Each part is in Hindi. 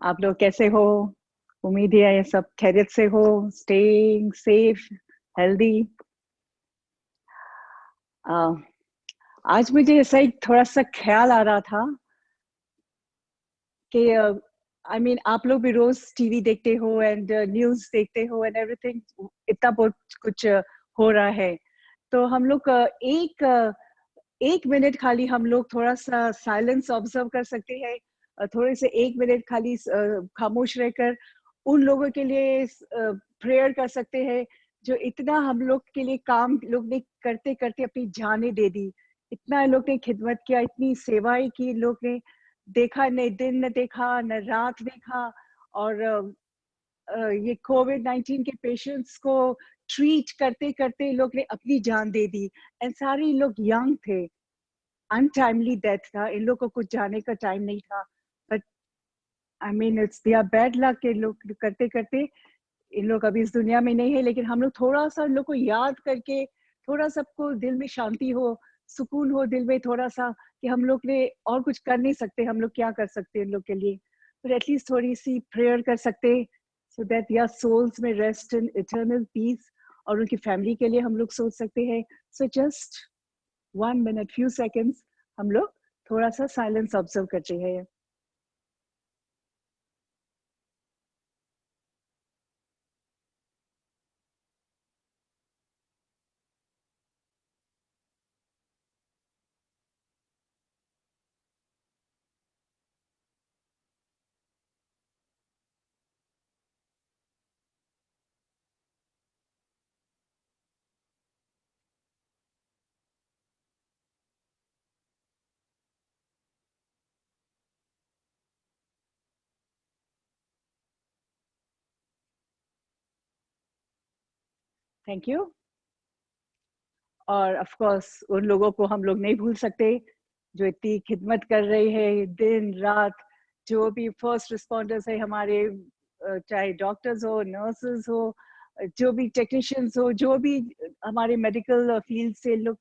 आप लोग कैसे हो? उम्मीद है ये सब खैरियत से हो, स्टेइंग सेफ, हेल्दी। आज मुझे ऐसा ही थोड़ा सा ख्याल आ रहा था कि आप लोग भी रोज टीवी देखते हो एंड न्यूज़ देखते हो एंड एवरीथिंग, इतना बहुत कुछ हो रहा है। तो हम लोग एक मिनट खाली हम लोग थोड़ा सा साइलेंस ऑब्जर्व कर सकते हैं। थोड़े से एक मिनट खाली खामोश रहकर उन लोगों के लिए प्रेयर कर सकते हैं जो इतना हम लोग के लिए काम लोग ने करते करते अपनी जानें दे दी। इतना लोग ने खिदमत किया, इतनी सेवाएं की लोग ने। देखा न दिन न देखा न रात देखा। और ये कोविड-19 के पेशेंट्स को ट्रीट करते करते लोग ने अपनी जान दे दी। एंड सारे लोग यंग थे। अनटाइमली डेथ था, इन लोग को कुछ जाने का टाइम नहीं था। But it's their bad luck के लोग करते करते इन लोग अभी इस दुनिया में नहीं है। लेकिन हम लोग थोड़ा सा इन लोग को याद करके, थोड़ा सबको दिल में शांति हो, सुकून हो दिल में थोड़ा सा, कि हम लोग ने और कुछ कर नहीं सकते, हम लोग क्या कर सकते हैं इन लोग के लिए। पर एटलीस्ट थोड़ी सी प्रेयर कर सकते, सो दैट यार सोल्स में रेस्ट इन इटर्नल पीस। और उनकी फैमिली के लिए हम लोग सोच सकते हैं। So just 1 minute, few seconds हम लोग थोड़ा सा साइलेंस ऑब्जर्व करते हैं। Thank you. और ऑफ कोर्स उन लोगों को हम लोग नहीं भूल सकते जो इतनी खिदमत कर रहे हैं दिन रात। जो भी फर्स्ट रिस्पॉन्डर्स है हमारे, चाहे डॉक्टर्स हो, नर्सेस हो, जो भी टेक्नीशियंस हो, जो भी हमारे मेडिकल फील्ड से लोग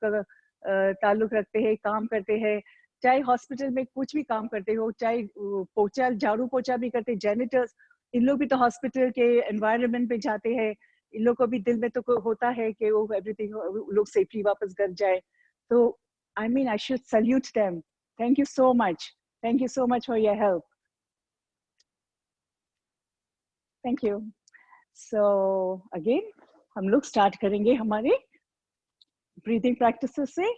ताल्लुक रखते हैं, काम करते हैं। चाहे हॉस्पिटल में कुछ भी काम करते हो, चाहे पोछा झाड़ू पोछा भी करते, जेनिटर्स, इन लोग भी तो हॉस्पिटल के एनवायरनमेंट में जाते हैं। इन लोग को भी दिल में तो होता है कि वो एवरीथिंग लोग सेफली वापस घर जाए। तो I should salute them. Thank you so much. Thank you so much for your help. Thank you. So again हम लोग स्टार्ट करेंगे हमारे ब्रीदिंग प्रैक्टिसेस से।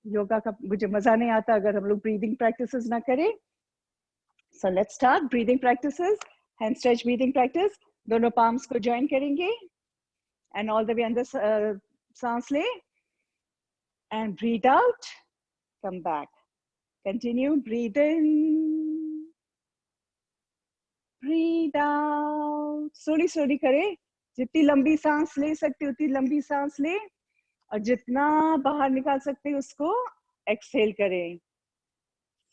योगा का मुझे मजा नहीं आता अगर हम लोग ब्रीदिंग प्रैक्टिसेस ना करें। So let's start breathing practices. Hand stretch breathing practice. दोनों पाम्स को ज्वाइन करेंगे एंड ऑल द वे अंदर सांस ले and breathe out, come back. Continue, breathe in, breathe out. slowly slowly करें। जितनी लंबी सांस ले सकते उतनी लंबी सांस ले, और जितना बाहर निकाल सकते उसको एक्सहेल करें।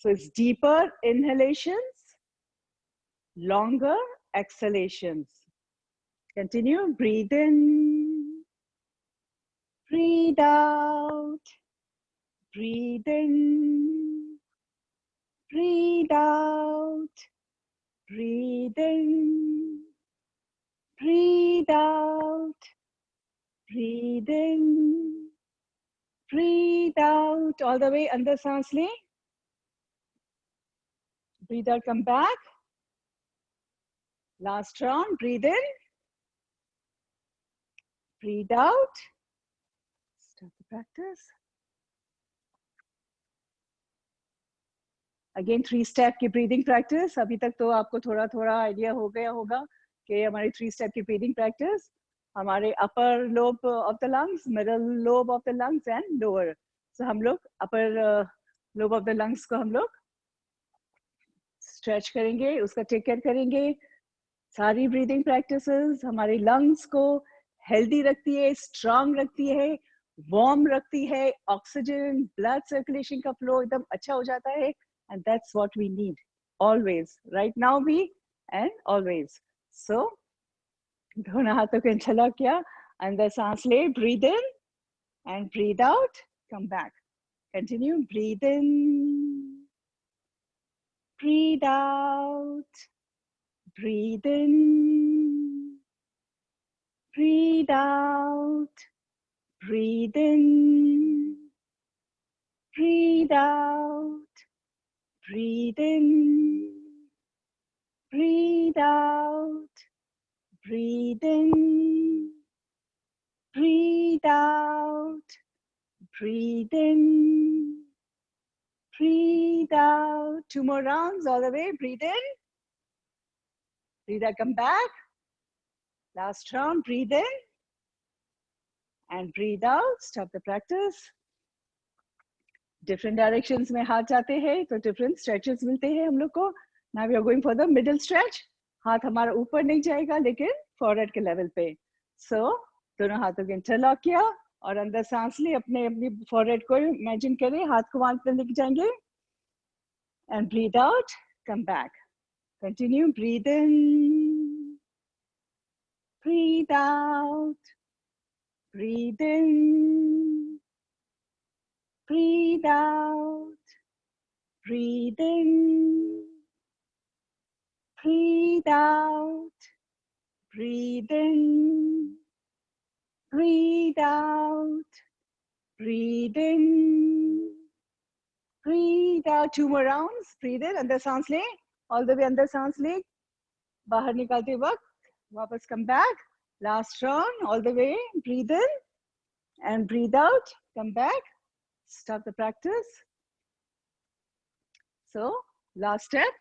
So it's deeper inhalations, longer exhalations. Continue, breathe in, breathe out, breathe in, breathe out. Breathe in, breathe out, breathe in, breathe out. All the way अंदर सांस लें. Breathe out, come back. Last round, breathe in, breathe out. Start the practice. Again, 3 step की breathing practice. अभी तक तो आपको थोड़ा थोड़ा आइडिया हो गया होगा कि हमारी 3 step की breathing practice हमारे upper lobe of the lungs, middle lobe of the lungs and lower. So हम लोग upper lobe of the lungs को हम लोग स्ट्रेच करेंगे, उसका टेक केयर करेंगे। सारी ब्रीदिंग प्रैक्टिसेस हमारे लंग्स को हेल्दी रखती है, स्ट्रांग रखती है, वार्म रखती है। ऑक्सीजन ब्लड सर्कुलेशन का फ्लो एकदम अच्छा हो जाता है। And that's what we need always, right now भी एंड ऑलवेज। सो दोनों हाथों को इंटरलॉक किया, अंदर सांस ले, breathe in and breathe out, come back. Continue, breathe in, breathe out, breathe in, breathe out, breathe in, breathe out, breathe in, breathe out, breathe in, breathe out, breathe in, breathe out. 2 more rounds all the way. Breathe in, breathe out, come back. Last round, breathe in and breathe out. Stop the practice. Different directions में हाथ जाते हैं तो different stretches मिलते हैं हम लोग को. Now we are going for the middle stretch. हाथ हमारा ऊपर नहीं जाएगा लेकिन forehead के level पे. So दोनों हाथों को इंटरलॉक किया और अंदर सांस ली. अपने अपनी forehead को imagine करें, हाथ को वहां पर लेके जाएंगे. And breathe out, come back. Continue, breathe in, breathe out, breathe in, breathe out, breathe in, breathe out, breathe in, breathe out, breathe in, breathe out. 2 more rounds. Breathe in, अंदर सांस ले, all the way अंदर सांस ले, बाहर निकालते वक्त वापस come back. Last round, all the way. Breathe in and breathe out. Come back. Stop the practice. So last step,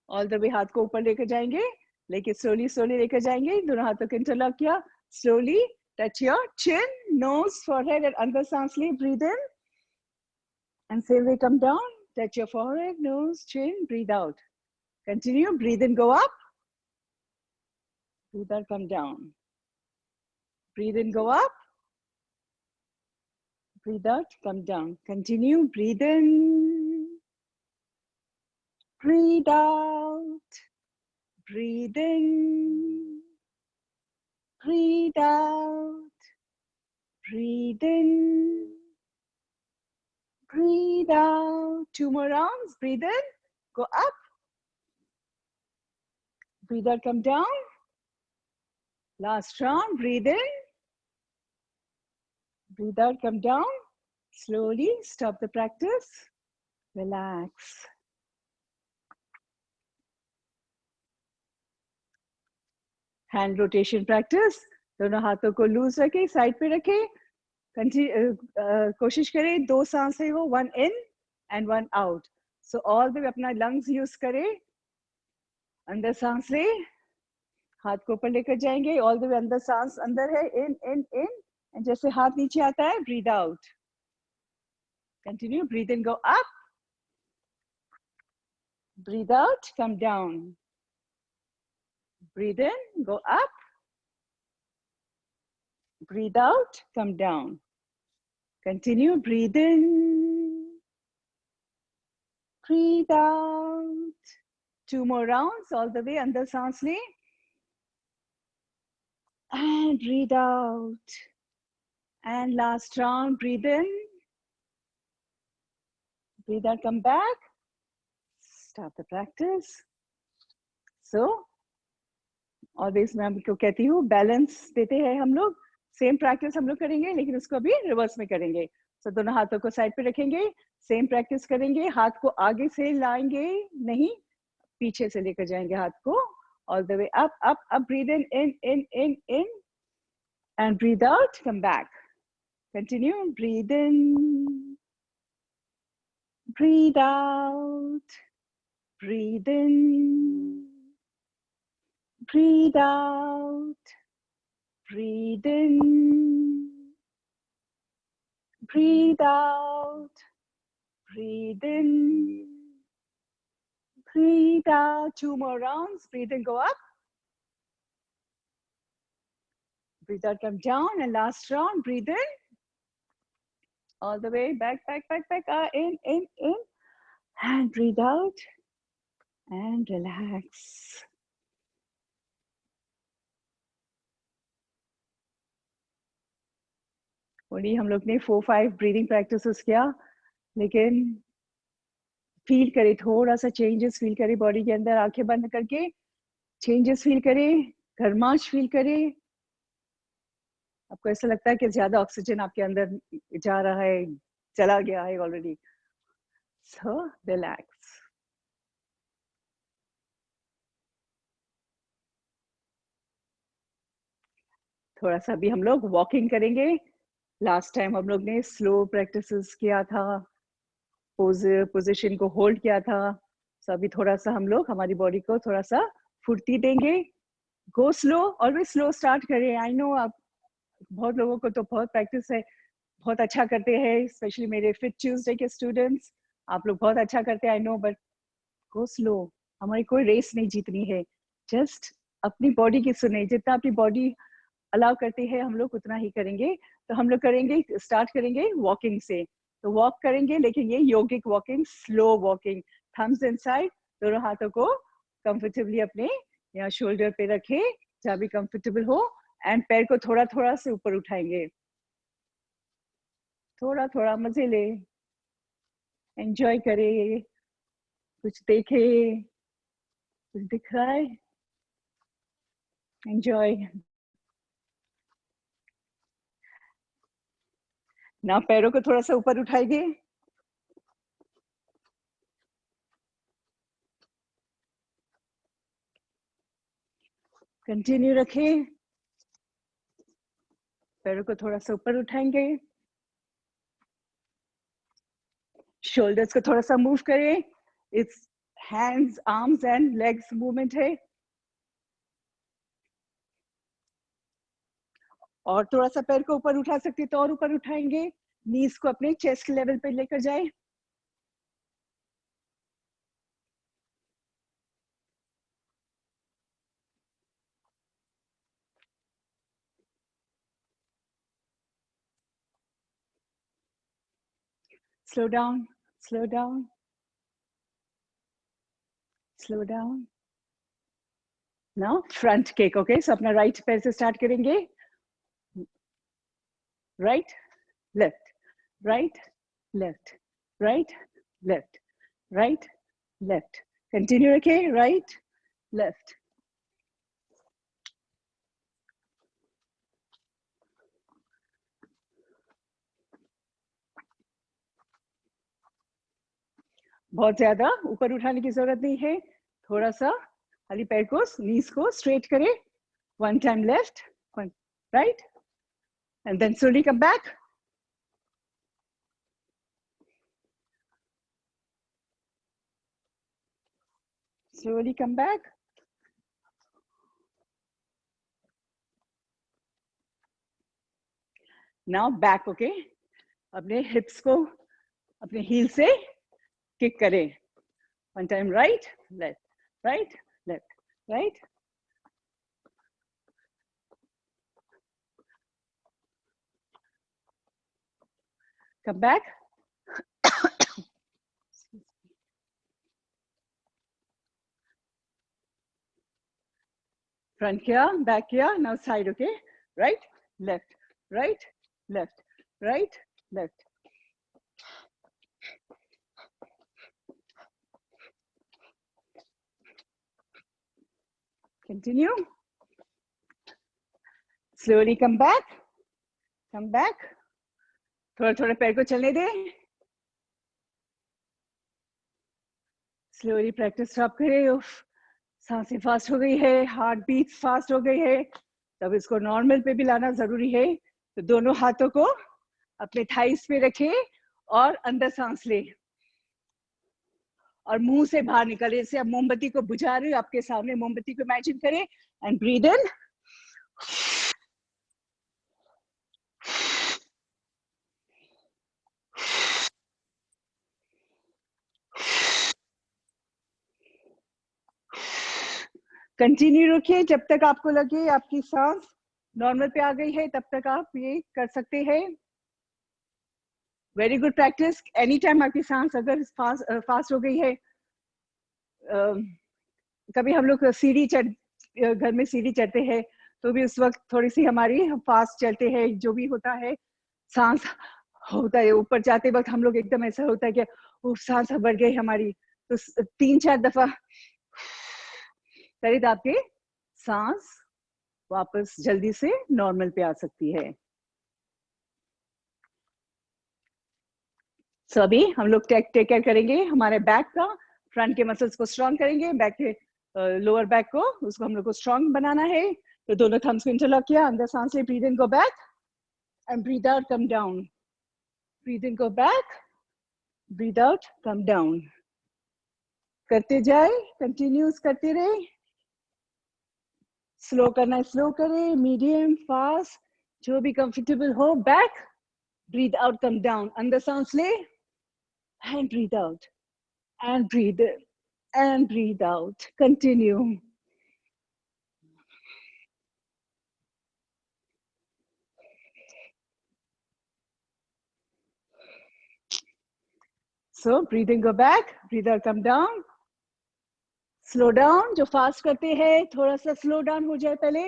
all the way हाथ को ऊपर लेकर जाएंगे, लेके slowly slowly लेकर जाएंगे. दोनों हाथों को इंटरलॉक किया. Slowly touch your chin, nose, forehead and अंदर सांस ले. Breathe in and same way come down. Touch your forehead, nose, chin. Breathe out. Continue. Breathe in, go up. Breathe out, come down. Breathe in, go up. Breathe out, come down. Continue. Breathe in. Breathe out. Breathe in. Breathe out. Breathe in. Breathe out. 2 more rounds. Breathe in. Go up. Breathe out, come down. Last round. Breathe in. Breathe out, come down. Slowly stop the practice. Relax. Hand rotation practice. दोनों हाथों को लूज रखें, साइड पे रखें. कोशिश करें 2 सांसें हो, 1 in and 1 out. So all the way अपना lungs use करें. अंदर सांस ले, हाथ को ऊपर लेकर जाएंगे. All the way अंदर सांस अंदर है, in in in. And जैसे हाथ नीचे आता है, breathe out. Continue. Breathe in, go up. Breathe out, come down. Breathe in, go up. Breathe out, come down. Continue. Breathe in. Breathe out. 2 more rounds all the way. Andar सांस ले. And breathe out. And last round. Breathe in. Breathe out, come back. Start the practice. So, always मैं आपको कहती हूँ, balance देते हैं हम लोग. Same practice हम लोग करेंगे, लेकिन उसको अभी reverse में करेंगे. So दोनों हाथों को side पे रखेंगे. Same practice करेंगे. हाथ को आगे से लाएंगे, नहीं, पीछे से लेकर जाएंगे हाथ को. All the way up, up, up. Breathe in, in. And breathe out, come back. Continue. Breathe in. Breathe out. Breathe in. Breathe out. Breathe in. Breathe out. Breathe in. Breathe out. 2 more rounds. Breathe in, go up. Breathe out, come down. And last round, breathe in. All the way back. In. And breathe out. And relax. Only हम लोग ने 4-5 ब्रीदिंग प्रैक्टिसेस किया, लेकिन फील करे, थोड़ा सा चेंजेस फील करे बॉडी के अंदर. आंखें बंद करके चेंजेस फील करें, गर्माश फील करें। आपको ऐसा लगता है कि ज्यादा ऑक्सीजन आपके अंदर जा रहा है, चला गया है ऑलरेडी। So relax. थोड़ा सा भी हम लोग वॉकिंग करेंगे। लास्ट टाइम हम लोग ने स्लो प्रैक्टिसेस किया था, पोजीशन को होल्ड किया था। सो अभी थोड़ा सा हम लोग हमारी बॉडी को थोड़ा सा फुर्ती देंगे। Go slow, always slow start करें। आई नो आप बहुत लोगों को तो बहुत प्रैक्टिस है, बहुत अच्छा करते हैं, स्पेशली मेरे फिट ट्यूजडे के स्टूडेंट्स। आप लोग बहुत अच्छा करते हैं, I know, but go slow. हमारी कोई रेस नहीं जीतनी है, जस्ट अपनी बॉडी की सुने। जितना अपनी बॉडी अलाउ करती है हम लोग उतना ही करेंगे। तो हम लोग करेंगे, स्टार्ट करेंगे वॉकिंग से। तो वॉक करेंगे, लेकिन ये योगिक walking, slow walking. Thumbs inside, दोनों हाथों को कंफर्टेबली अपने यहाँ शोल्डर पे रखे, जहाँ भी कंफर्टेबल हो, एंड पैर को थोड़ा थोड़ा से ऊपर उठाएंगे। थोड़ा थोड़ा मजे ले, एंजॉय करे, कुछ देखे, कुछ दिख रहा है, एंजॉय। ना पैरों को थोड़ा सा ऊपर उठाएंगे, कंटिन्यू रखें। पैरों को थोड़ा सा ऊपर उठाएंगे, शोल्डर्स को थोड़ा सा मूव करें। It's hands, arms and legs movement है। और थोड़ा सा पैर को ऊपर उठा सकते तो और ऊपर उठाएंगे। नीज को अपने चेस्ट लेवल पे लेकर जाए। Slow down, slow down, slow down. Now front kick. Okay, so अपना राइट पैर से स्टार्ट करेंगे। Right, left, right, left, right, left, right, left. Continue रखें, राइट, लेफ्ट। बहुत ज्यादा ऊपर उठाने की जरूरत नहीं है, थोड़ा सा खाली पैर को, नीज को स्ट्रेट करें। One time left, one, right? And then slowly come back. Slowly come back. Now back, okay? अपने hips को अपने heel से kick करें. One time right, left, right, left, right. Come back. Front किया, back किया, now side, okay? Right, left, right, left, right, left. Continue. Slowly come back. Come back. थोड़ा थोड़ा पैर को चलने दे। स्लोली प्रैक्टिस स्टॉप करें। सांसें फास्ट हो गई है, हार्ट बीट फास्ट हो गई है, तब इसको नॉर्मल पे भी लाना जरूरी है। तो दोनों हाथों को अपने थाइस पे रखें और अंदर सांस ले और मुंह से बाहर निकाले। जैसे आप मोमबत्ती को बुझा रहे हो, आपके सामने मोमबत्ती को इमेजिन करें एंड ब्रीद इन। कंटिन्यू रखिए जब तक आपको लगे आपकी सांस नॉर्मल पे आ गई है, तब तक आप ये कर सकते हैं। Very good practice. Any time आपकी सांस अगर फास्ट हो गई है, कभी हम लोग सीढ़ी चढ़, घर में सीढ़ी चढ़ते हैं तो भी उस वक्त थोड़ी सी हमारी फास्ट चलते हैं, जो भी होता है सांस होता है ऊपर जाते वक्त हम लोग एकदम ऐसा होता है कि वो सांस बढ़ गई हमारी। तो 3-4 दफा करे तो आपके सांस वापस जल्दी से नॉर्मल पे आ सकती है। सो अभी हम लोग टेक केयर करेंगे हमारे बैक का, फ्रंट के मसल्स को स्ट्रॉन्ग करेंगे, बैक के लोअर बैक को, उसको हम लोग को स्ट्रॉन्ग बनाना है। तो दोनों थम्स को इंटरलॉक किया, अंदर सांस ले, breathe in, go back and breathe out, come down, breathe in, go back, breathe out, come down. करते जाए, कंटिन्यूस करते रहे। स्लो करना है स्लो करें, मीडियम, फास्ट, जो भी कंफर्टेबल हो। Back, breathe out, come down, अंदर सांस ले and breathe out and breathe in and breathe out. Continue. So breathing, go back, breathe out, come down. Slow down. जो फास्ट करते हैं थोड़ा सा स्लो डाउन हो जाए पहले,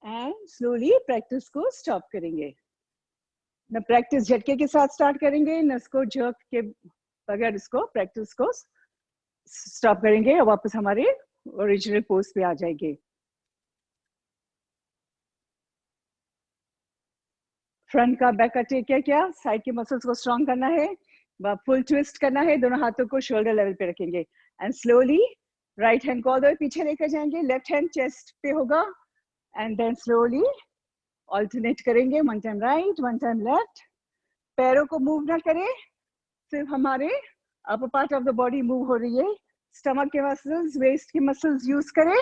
एंड स्लोली प्रैक्टिस को स्टॉप करेंगे। न प्रैक्टिस झटके के साथ स्टार्ट करेंगे, न इसको झटक के बगैर इसको प्रैक्टिस को स्टॉप करेंगे और वापस हमारे ओरिजिनल पोज पे आ जाएंगे। फ्रंट का, बैक का टेक केयर किया, साइड के मसल्स को स्ट्रॉन्ग करना है, फुल ट्विस्ट करना है, दोनों हाथों को शोल्डर लेवल पे रखेंगे एंड स्लोली राइट हैंड को ऑल पीछे लेकर जाएंगे, लेफ्ट हैंड चेस्ट पे होगा एंड देन स्लोली ऑल्टरनेट करेंगे, one time right, one time left. पैरों को मूव ना करें, सिर्फ हमारे upper part of the body move हो रही है। स्टमक के मसल्स, वेस्ट के मसल्स यूज करें,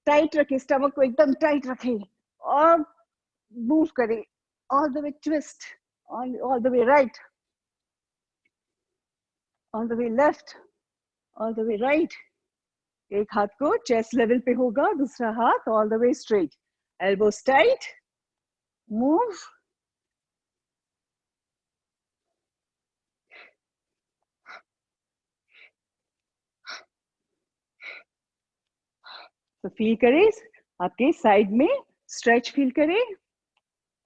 टाइट रखें, स्टमक को एकदम टाइट रखें और मूव करें all the way, twist all the way right, all the way left, all the way right. एक हाथ को चेस्ट लेवल पे होगा, दूसरा हाथ all the way straight, elbows tight, move. तो फील करें आपके साइड में स्ट्रेच फील करें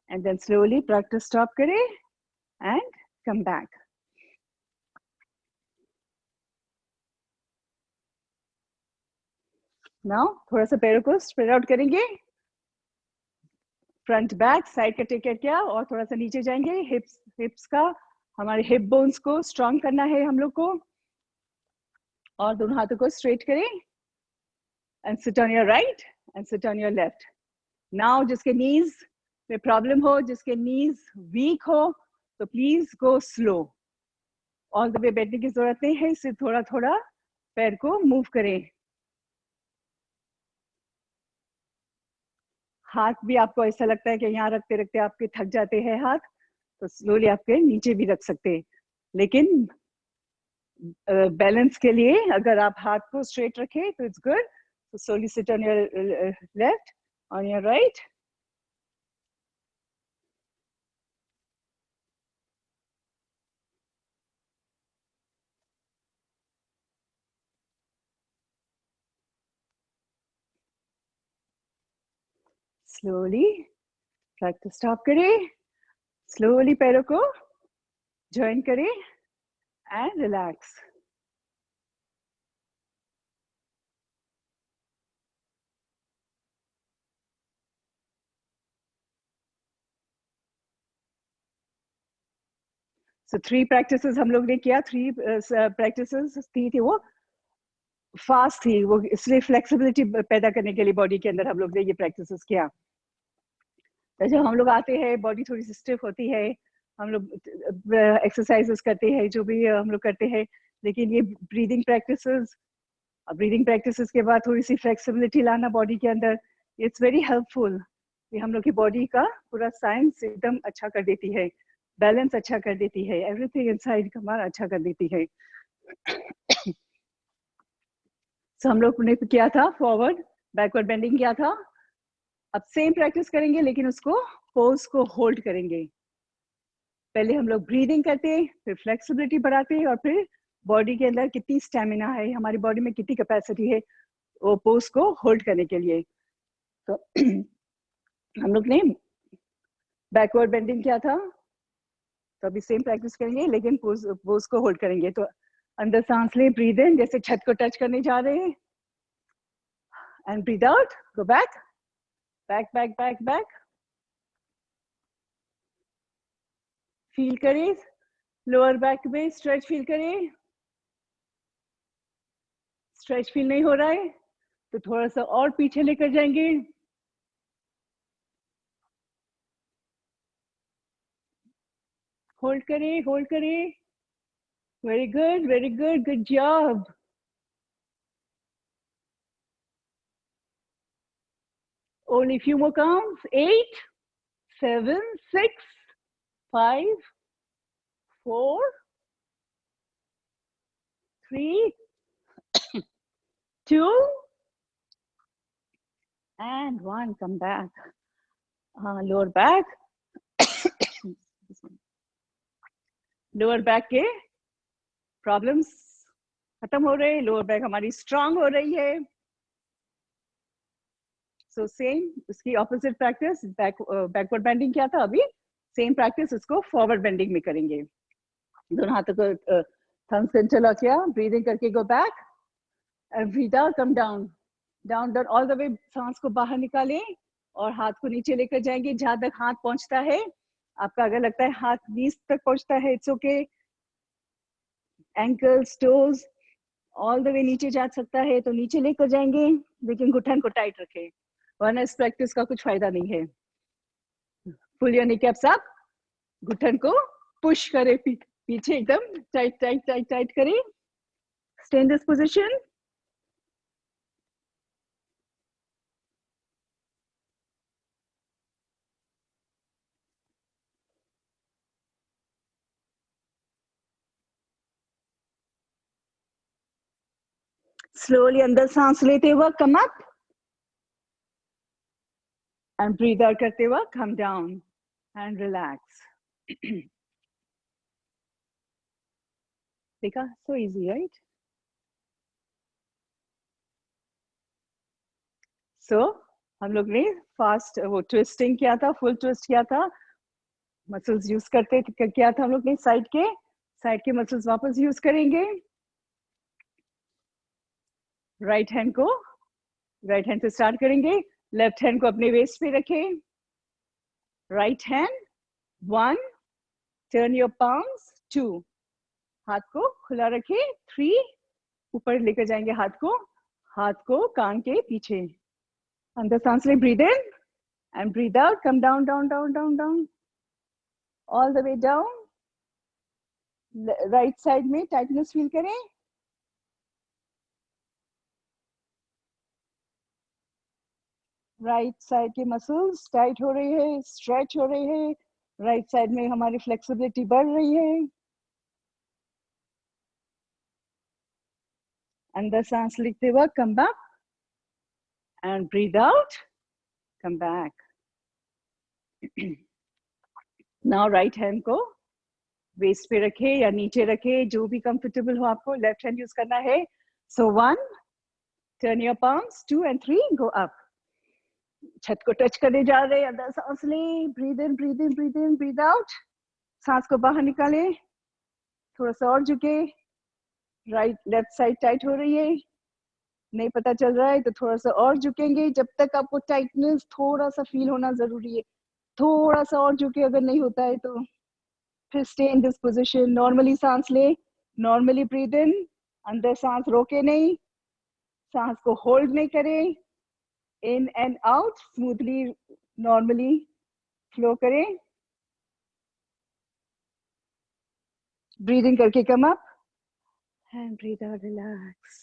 and then slowly practice stop करें एंड कम बैक। नाउ थोड़ा सा पैरों को स्प्रेड आउट करेंगे, फ्रंट बैक साइड का टेक केयर किया और थोड़ा सा नीचे जाएंगे, हिप्स का, हमारे हिप बोन्स को स्ट्रॉन्ग करना है हम लोग को, और दोनों हाथों को स्ट्रेट करें and sit on your right and sit on your left. Now जिसके नीज में प्रॉब्लम हो, जिसके नीज वीक हो, तो please go slow, all the way बैठने की जरूरत नहीं है, सिर्फ थोड़ा थोड़ा पैर को मूव करें। हाथ भी आपको ऐसा लगता है कि यहाँ रखते रखते आपके थक जाते हैं हाथ, तो स्लोली आपके नीचे भी रख सकते हैं, लेकिन बैलेंस के लिए अगर आप हाथ को स्ट्रेट रखें तो it's good. So slowly sit on your left, on your right. Slowly practice stop करें, slowly पैरों को join करें and relax. So 3 practices हम लोग ने किया, 3 practices थी वो फास्ट थी, वो इसलिए फ्लेक्सिबिलिटी पैदा करने के लिए बॉडी के अंदर हम लोग ने ये प्रैक्टिसेस किया। तो जब हम लोग आते हैं बॉडी थोड़ी सी स्टिफ होती है, हम लोग एक्सरसाइजेस करते हैं, जो भी हम लोग करते हैं, लेकिन ये ब्रीदिंग प्रैक्टिसेस के बाद थोड़ी सी फ्लेक्सिबिलिटी लाना बॉडी के अंदर, इट्स वेरी हेल्पफुल। ये हम लोग की बॉडी का पूरा साइंस एकदम अच्छा कर देती है, बैलेंस अच्छा कर देती है, एवरीथिंग इनसाइड हमारा अच्छा कर देती है। So, हम लोग ने किया था फॉरवर्ड बैकवर्ड बेंडिंग किया था, अब सेम प्रैक्टिस करेंगे लेकिन उसको पोज को होल्ड करेंगे। पहले हम लोग ब्रीदिंग करते, फिर फ्लेक्सिबिलिटी बढ़ाते और फिर बॉडी के अंदर कितनी स्टेमिना है, हमारी बॉडी में कितनी कैपेसिटी है वो पोज को होल्ड करने के लिए। तो हम लोग ने बैकवर्ड बेंडिंग किया था, तो अभी सेम प्रैक्टिस करेंगे लेकिन पोज को होल्ड करेंगे। तो अंदर सांस ले, ब्रीद इन जैसे छत को टच करने जा रहे हैं, and breathe out, go back back back back back. Feel करें लोअर बैक में स्ट्रेच, फील करें। स्ट्रेच फील नहीं हो रहा है तो थोड़ा सा और पीछे लेकर जाएंगे। होल्ड करें, होल्ड करें। Very good, very good, good job. Only few more counts. 8, 7, 6, 5, 4, 3, 2, and 1. Come back. Lower back. Lower back के प्रॉब्लम्स खत्म हो रहे हैं, लोअर बैक हमारी स्ट्रांग हो रही है। सो सेम उसकी ऑपोजिट प्रैक्टिस, बैकवर्ड बेंडिंग क्या था, अभी सेम प्रैक्टिस उसको फॉरवर्ड बेंडिंग में करेंगे। दोनों हाथों को थम्स से चला किया, ब्रीदिंग करके गो back and breathe out, come down down down all the way. सांस को बाहर निकालें और हाथ को नीचे लेकर जाएंगे जहां तक हाथ पहुंचता है आपका। अगर लगता है हाथ नीज तक पहुंचता है, it's okay. Ankles, toes all the way नीचे जा सकता है तो नीचे लेकर जाएंगे, लेकिन घुटन को टाइट रखें, वरना इस प्रैक्टिस का कुछ फायदा नहीं है। पुल योर नीकैप्स अप, घुटन को पुश करें पीछे, एकदम टाइट टाइट टाइट टाइट करें। Stay in this position. Slowly अंदर सांस लेते हुए come up and breathe out करते हुए कम डाउन एंड रिलैक्स। देखा, सो इजी राइट। सो हम लोग ने फास्ट वो ट्विस्टिंग किया था, फुल ट्विस्ट किया था, मसल्स यूज करते किया था हम लोग ने। साइड के मसल्स वापस यूज करेंगे। राइट हैंड से स्टार्ट करेंगे। लेफ्ट हैंड को अपने वेस्ट पे रखें। Right hand 1, turn your palms 2, हाथ को खुला रखें 3, ऊपर लेकर जाएंगे हाथ को कान के पीछे। अंदर सांस ले, breathe in and breathe out, come down down down down down all the way down. Right side में टाइटनेस फील करें। राइट साइड के मसल्स टाइट हो रहे हैं, स्ट्रेच हो रहे हैं। राइट साइड में हमारी फ्लेक्सिबिलिटी बढ़ रही है। अंदर सांस लेते हुए come back and breathe out, come back. Now right hand को वेस्ट पे रखे या नीचे रखे, जो भी कंफर्टेबल हो आपको। लेफ्ट हैंड यूज करना है। सो 1, turn your palms 2 and 3, go up. छत को टच करने जा रहे हैं। अंदर सांस ले, breathe in breathe in breathe in, breathe out. सांस को बाहर निकाले, थोड़ा सा और झुके। राइट लेफ्ट साइड टाइट हो रही है, नहीं पता चल रहा है तो थोड़ा सा और झुकेंगे जब तक आपको टाइटनेस थोड़ा सा फील होना जरूरी है। थोड़ा सा और झुके, अगर नहीं होता है तो फिर stay in this position. Normally सांस ले, नॉर्मली ब्रीद इन, अंदर सांस रोके नहीं, सांस को होल्ड नहीं करें, in and out smoothly normally flow करें। ब्रीदिंग करके come up and breathe out, relax.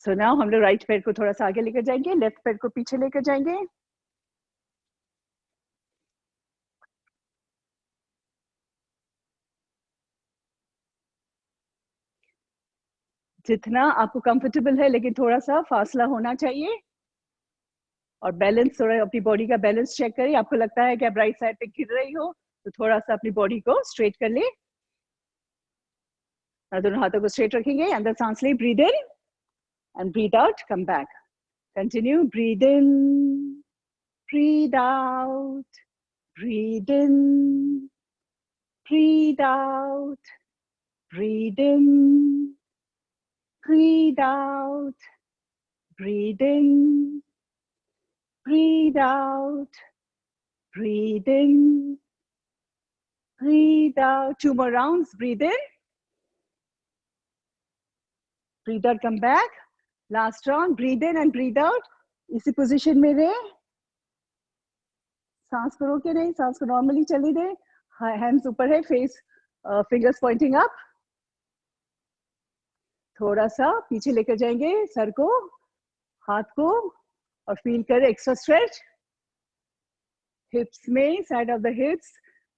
So now हम लोग राइट पैर को थोड़ा सा आगे लेकर जाएंगे, लेफ्ट पैर को पीछे लेकर जाएंगे। जितना आपको कंफर्टेबल है, लेकिन थोड़ा सा फासला होना चाहिए। और बैलेंस, थोड़ा अपनी बॉडी का बैलेंस चेक करें। आपको लगता है कि आप राइट साइड पे गिर रही हो तो थोड़ा सा अपनी बॉडी को स्ट्रेट कर ले। दोनों हाथों को स्ट्रेट रखेंगे। अंदर सांस ले, breathe in and breathe out, come back. Continue, breathe in, breathe out, breathe in, breathe out, breathe in, breathe out, breathe in, breathe out, breathe in, breathe out. 2 more rounds. Breathe in, breathe out, come back. Last round. Breathe in and breathe out. इसी पोजीशन में रहे. सांस को रोके नहीं, सांस को नॉर्मली चली दे. हैंड्स ऊपर है, फेस फिंगर्स पॉइंटिंग अप. थोड़ा सा पीछे लेकर जाएंगे सर को, हाथ को, और फील करें एक्स्ट्रा स्ट्रेच. हिप्स में, side of the हिप्स,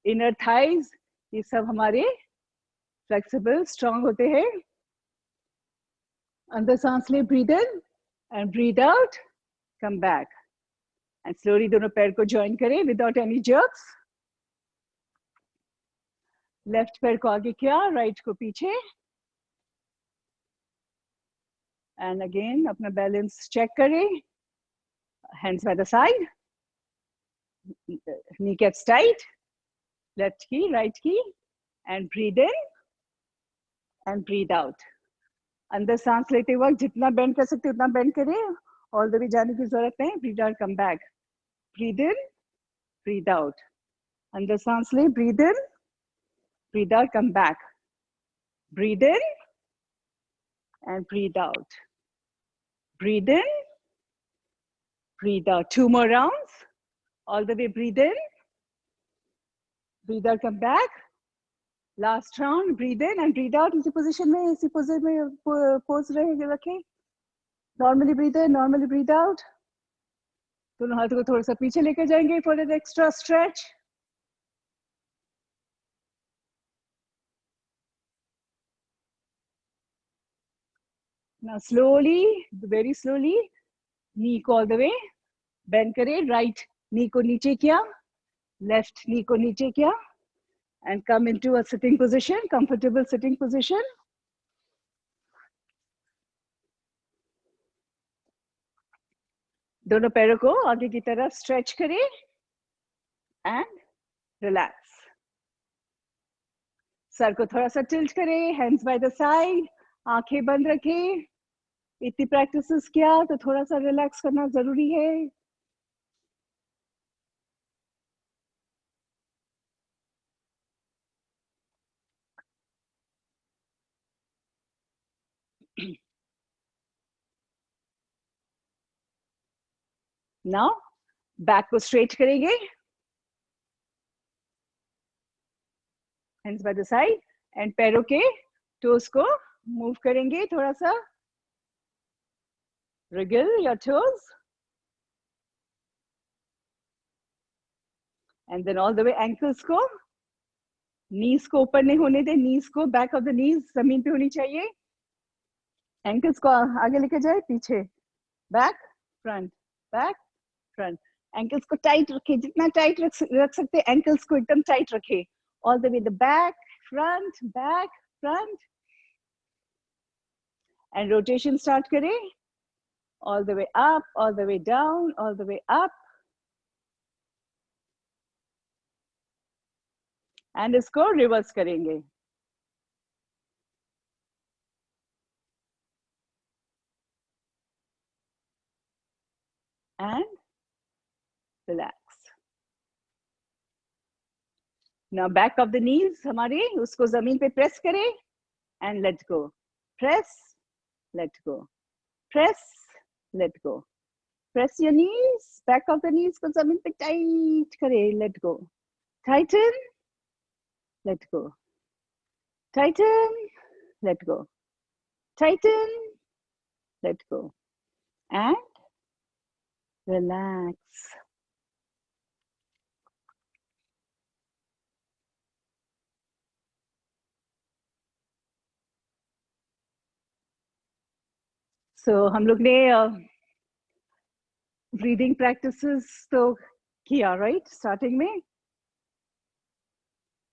inner thighs, ये सब हमारे फ्लेक्सिबल स्ट्रांग होते हैं. अंदर सांस ले, breathe in and breathe out, come back and slowly दोनों पैर को ज्वाइन करें विदाउट एनी जर्क्स. लेफ्ट पैर को आगे किया, राइट को पीछे. एंड अगेन अपना बैलेंस चेक करें. Hands by the side, kneecaps tight, left knee, right knee, and breathe in and breathe out. अंदर सांस लेते वक्त जितना बेंड कर सकते उतना बेंड करें. ऑल द वे जाने की जरूरत नहीं. Breathe out, come back. Breathe in, breathe out. अंदर सांस ले, breathe in, breathe out, come back. Breathe in and breathe out. Breathe in, breathe out. 2 more rounds. All the way, breathe in, breathe out, come back. Last round, breathe in and breathe out. इसी पोजीशन में, इसी पोजीशन में पोज रखें. Normally breathe in, normally breathe out. दोनों हाथों को थोड़ा सा पीछे लेकर जाएंगे for an extra stretch. Now slowly, very slowly, knee को all the way bend करें. Right knee को नीचे किया, left knee को नीचे किया, and come into a sitting position, comfortable sitting position. दोनों पैरों को आगे की तरफ स्ट्रेच करें and relax. सर को थोड़ा सा टिल्ट करें, हैंड्स बाय द साइड, आंखें बंद रखें. इतनी प्रैक्टिस किया तो थोड़ा सा रिलैक्स करना जरूरी है. नाउ बैक को स्ट्रेट करेंगे, hands by the side, and पैरों के टोस को मूव करेंगे थोड़ा सा. wriggle your toes and then all the way ankles को, knees को ऊपर नहीं होने दे. knees को, back of the knees जमीन पे होनी चाहिए. ankles को आगे लेके जाए, पीछे, back front, back front. ankles को टाइट रखे, जितना टाइट रख सकते. ankles को एकदम टाइट रखे. all the way the back, front, back, front. and rotation start करें. all the way up, all the way down, all the way up. and इसको रिवर्स करेंगे. and relax. now back of the knees हमारे, उसको जमीन पे प्रेस करें and let go. press, let go, press, let go. press your knees, back of the knees को जमीन पे टाइट करें, let go. tighten, let go. tighten, let go. tighten, let go. and relax. So हम लोग ने ब्रीदिंग प्रैक्टिसेस तो किया, राइट? स्टार्टिंग में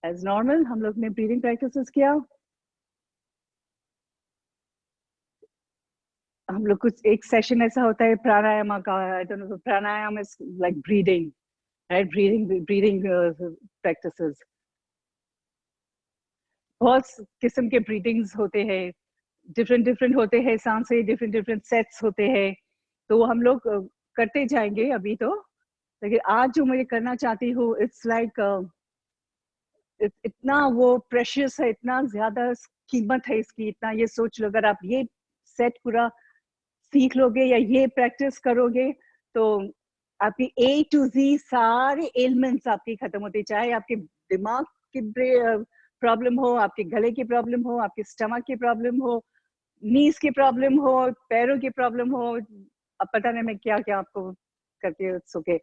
एज नॉर्मल हम लोग ने ब्रीदिंग प्रैक्टिसेस किया. हम लोग कुछ एक सेशन ऐसा होता है प्राणायाम का. I don't know, pranayama is like breathing. Right, breathing practices, बहुत किस्म के ब्रीदिंग्स होते हैं, डिफरेंट डिफरेंट होते हैं, सांसें डिफरेंट डिफरेंट सेट्स होते हैं, तो वो हम लोग करते जाएंगे अभी तो। लेकिन आज जो मैं करना चाहती हूँ, इट्स लाइक इतना वो प्रेशियस है, इतना ज्यादा कीमत है इसकी, इतना ये सोच लो, अगर आप ये सेट पूरा सीख लोगे या ये प्रैक्टिस करोगे तो आपकी ए टू जी सारे एलिमेंट्स आपकी खत्म होते, चाहे आपके दिमाग की प्रॉब्लम हो, आपके गले की प्रॉब्लम हो, आपके स्टमक की प्रॉब्लम हो, नीज की प्रॉब्लम हो, पैरों की प्रॉब्लम हो। अब पता नहीं मैं क्या क्या आपको करके सके,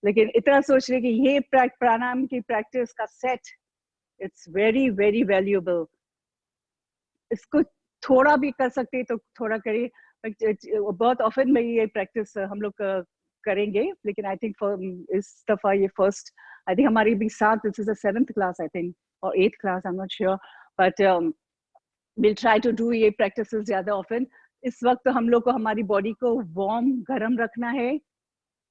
लेकिन इतना सोच रहे कि ये प्राणायाम की प्रैक्टिस का set, it's very very valuable. इसको थोड़ा भी कर सकते तो थोड़ा करिए, बहुत ऑफन में ये प्रैक्टिस हम लोग करेंगे, लेकिन आई थिंक इस दफा ये फर्स्ट, आई थिंक हमारी भी साथ, this is the 7th class I think, और 8th class, I am not sure, but will try to do ये प्रैक्टिस ज्यादा ऑफन। इस वक्त हम लोग को हमारी बॉडी को वार्म गर्म रखना है,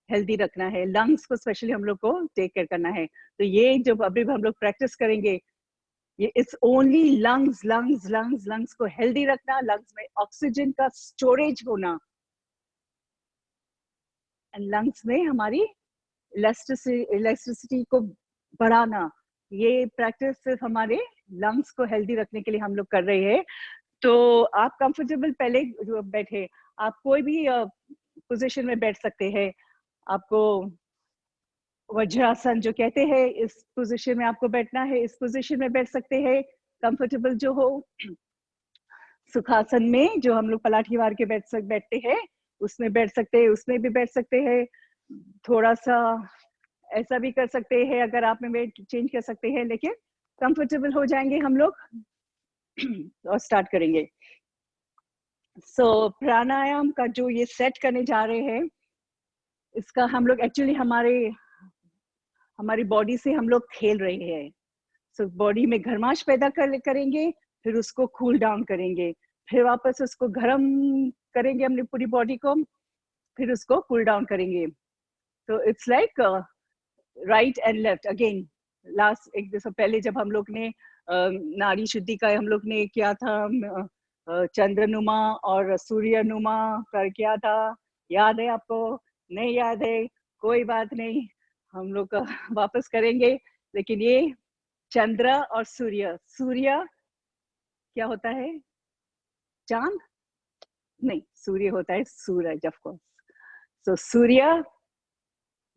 हेल्दी रखना है, लंग्स को स्पेशली हम लोग को टेक केयर करना है। तो ये जो अभी हम लोग प्रैक्टिस करेंगे, ये it's only lungs lungs lungs lungs को हेल्दी रखना, लंग्स में ऑक्सीजन का स्टोरेज होना, एंड लंग्स में हमारी इलेक्ट्रिसिटी को बढ़ाना। ये प्रैक्टिस सिर्फ हमारे लंग्स को हेल्दी रखने के लिए हम लोग कर रहे हैं। तो आप कंफर्टेबल पहले जो बैठे, आप कोई भी पोजीशन में बैठ सकते हैं। आपको वज्रासन जो कहते हैं, इस पोजीशन में आपको बैठना है, इस पोजीशन में बैठ सकते हैं, कंफर्टेबल जो हो। सुखासन में जो हम लोग पलाठी मार के बैठते हैं, उसमें बैठ सकते हैं, उसमें भी बैठ सकते हैं। थोड़ा सा ऐसा भी कर सकते हैं, अगर आप में वेट चेंज कर सकते हैं, लेकिन कंफर्टेबल हो जाएंगे हम लोग और स्टार्ट करेंगे। सो प्राणायाम का जो ये सेट करने जा रहे हैं, इसका हम लोग एक्चुअली हमारी बॉडी से हम लोग खेल रहे हैं। सो बॉडी में गर्माश पैदा करेंगे, फिर उसको कूल डाउन करेंगे, फिर वापस उसको गर्म करेंगे अपनी पूरी बॉडी को, फिर उसको कूल डाउन करेंगे। तो it's like right and left again. Last एक दिन पहले जब हम लोग ने नाड़ी शुद्धि का हम लोग ने किया था, चंद्रनुमा और सूर्यनुमा कर किया था, याद है आपको? नहीं याद है, कोई बात नहीं, हम लोग वापस करेंगे। लेकिन ये चंद्र और सूर्य, सूर्य क्या होता है? चांद नहीं, सूर्य होता है सूरज, ऑफ कोर्स। तो सूर्य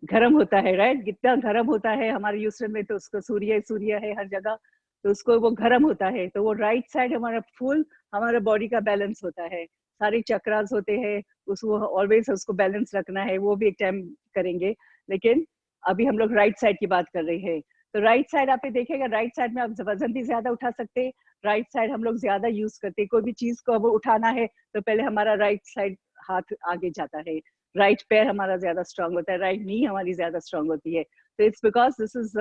गर्म होता है, राइट? कितना गर्म होता है हमारे यूस्टर्न में, तो उसको सूर्य सूर्य है हर जगह, तो उसको वो गर्म होता है, तो वो राइट साइड हमारा फुल हमारा बॉडी का बैलेंस होता है, सारे चक्रास होते हैं, उसको ऑलवेज उसको बैलेंस रखना है, वो भी एक टाइम करेंगे। लेकिन अभी हम लोग राइट साइड की बात कर रहे हैं। तो राइट साइड आप देखेगा, राइट साइड में आप वजन भी ज्यादा उठा सकते हैं, राइट साइड हम लोग ज्यादा यूज करते हैं। कोई भी चीज को अब उठाना है तो पहले हमारा राइट साइड हाथ आगे जाता है, राइट पैर हमारा ज्यादा स्ट्रांग होता है, राइट नी हमारी ज्यादा स्ट्रांग होती है। तो इट्स बिकॉज दिस इज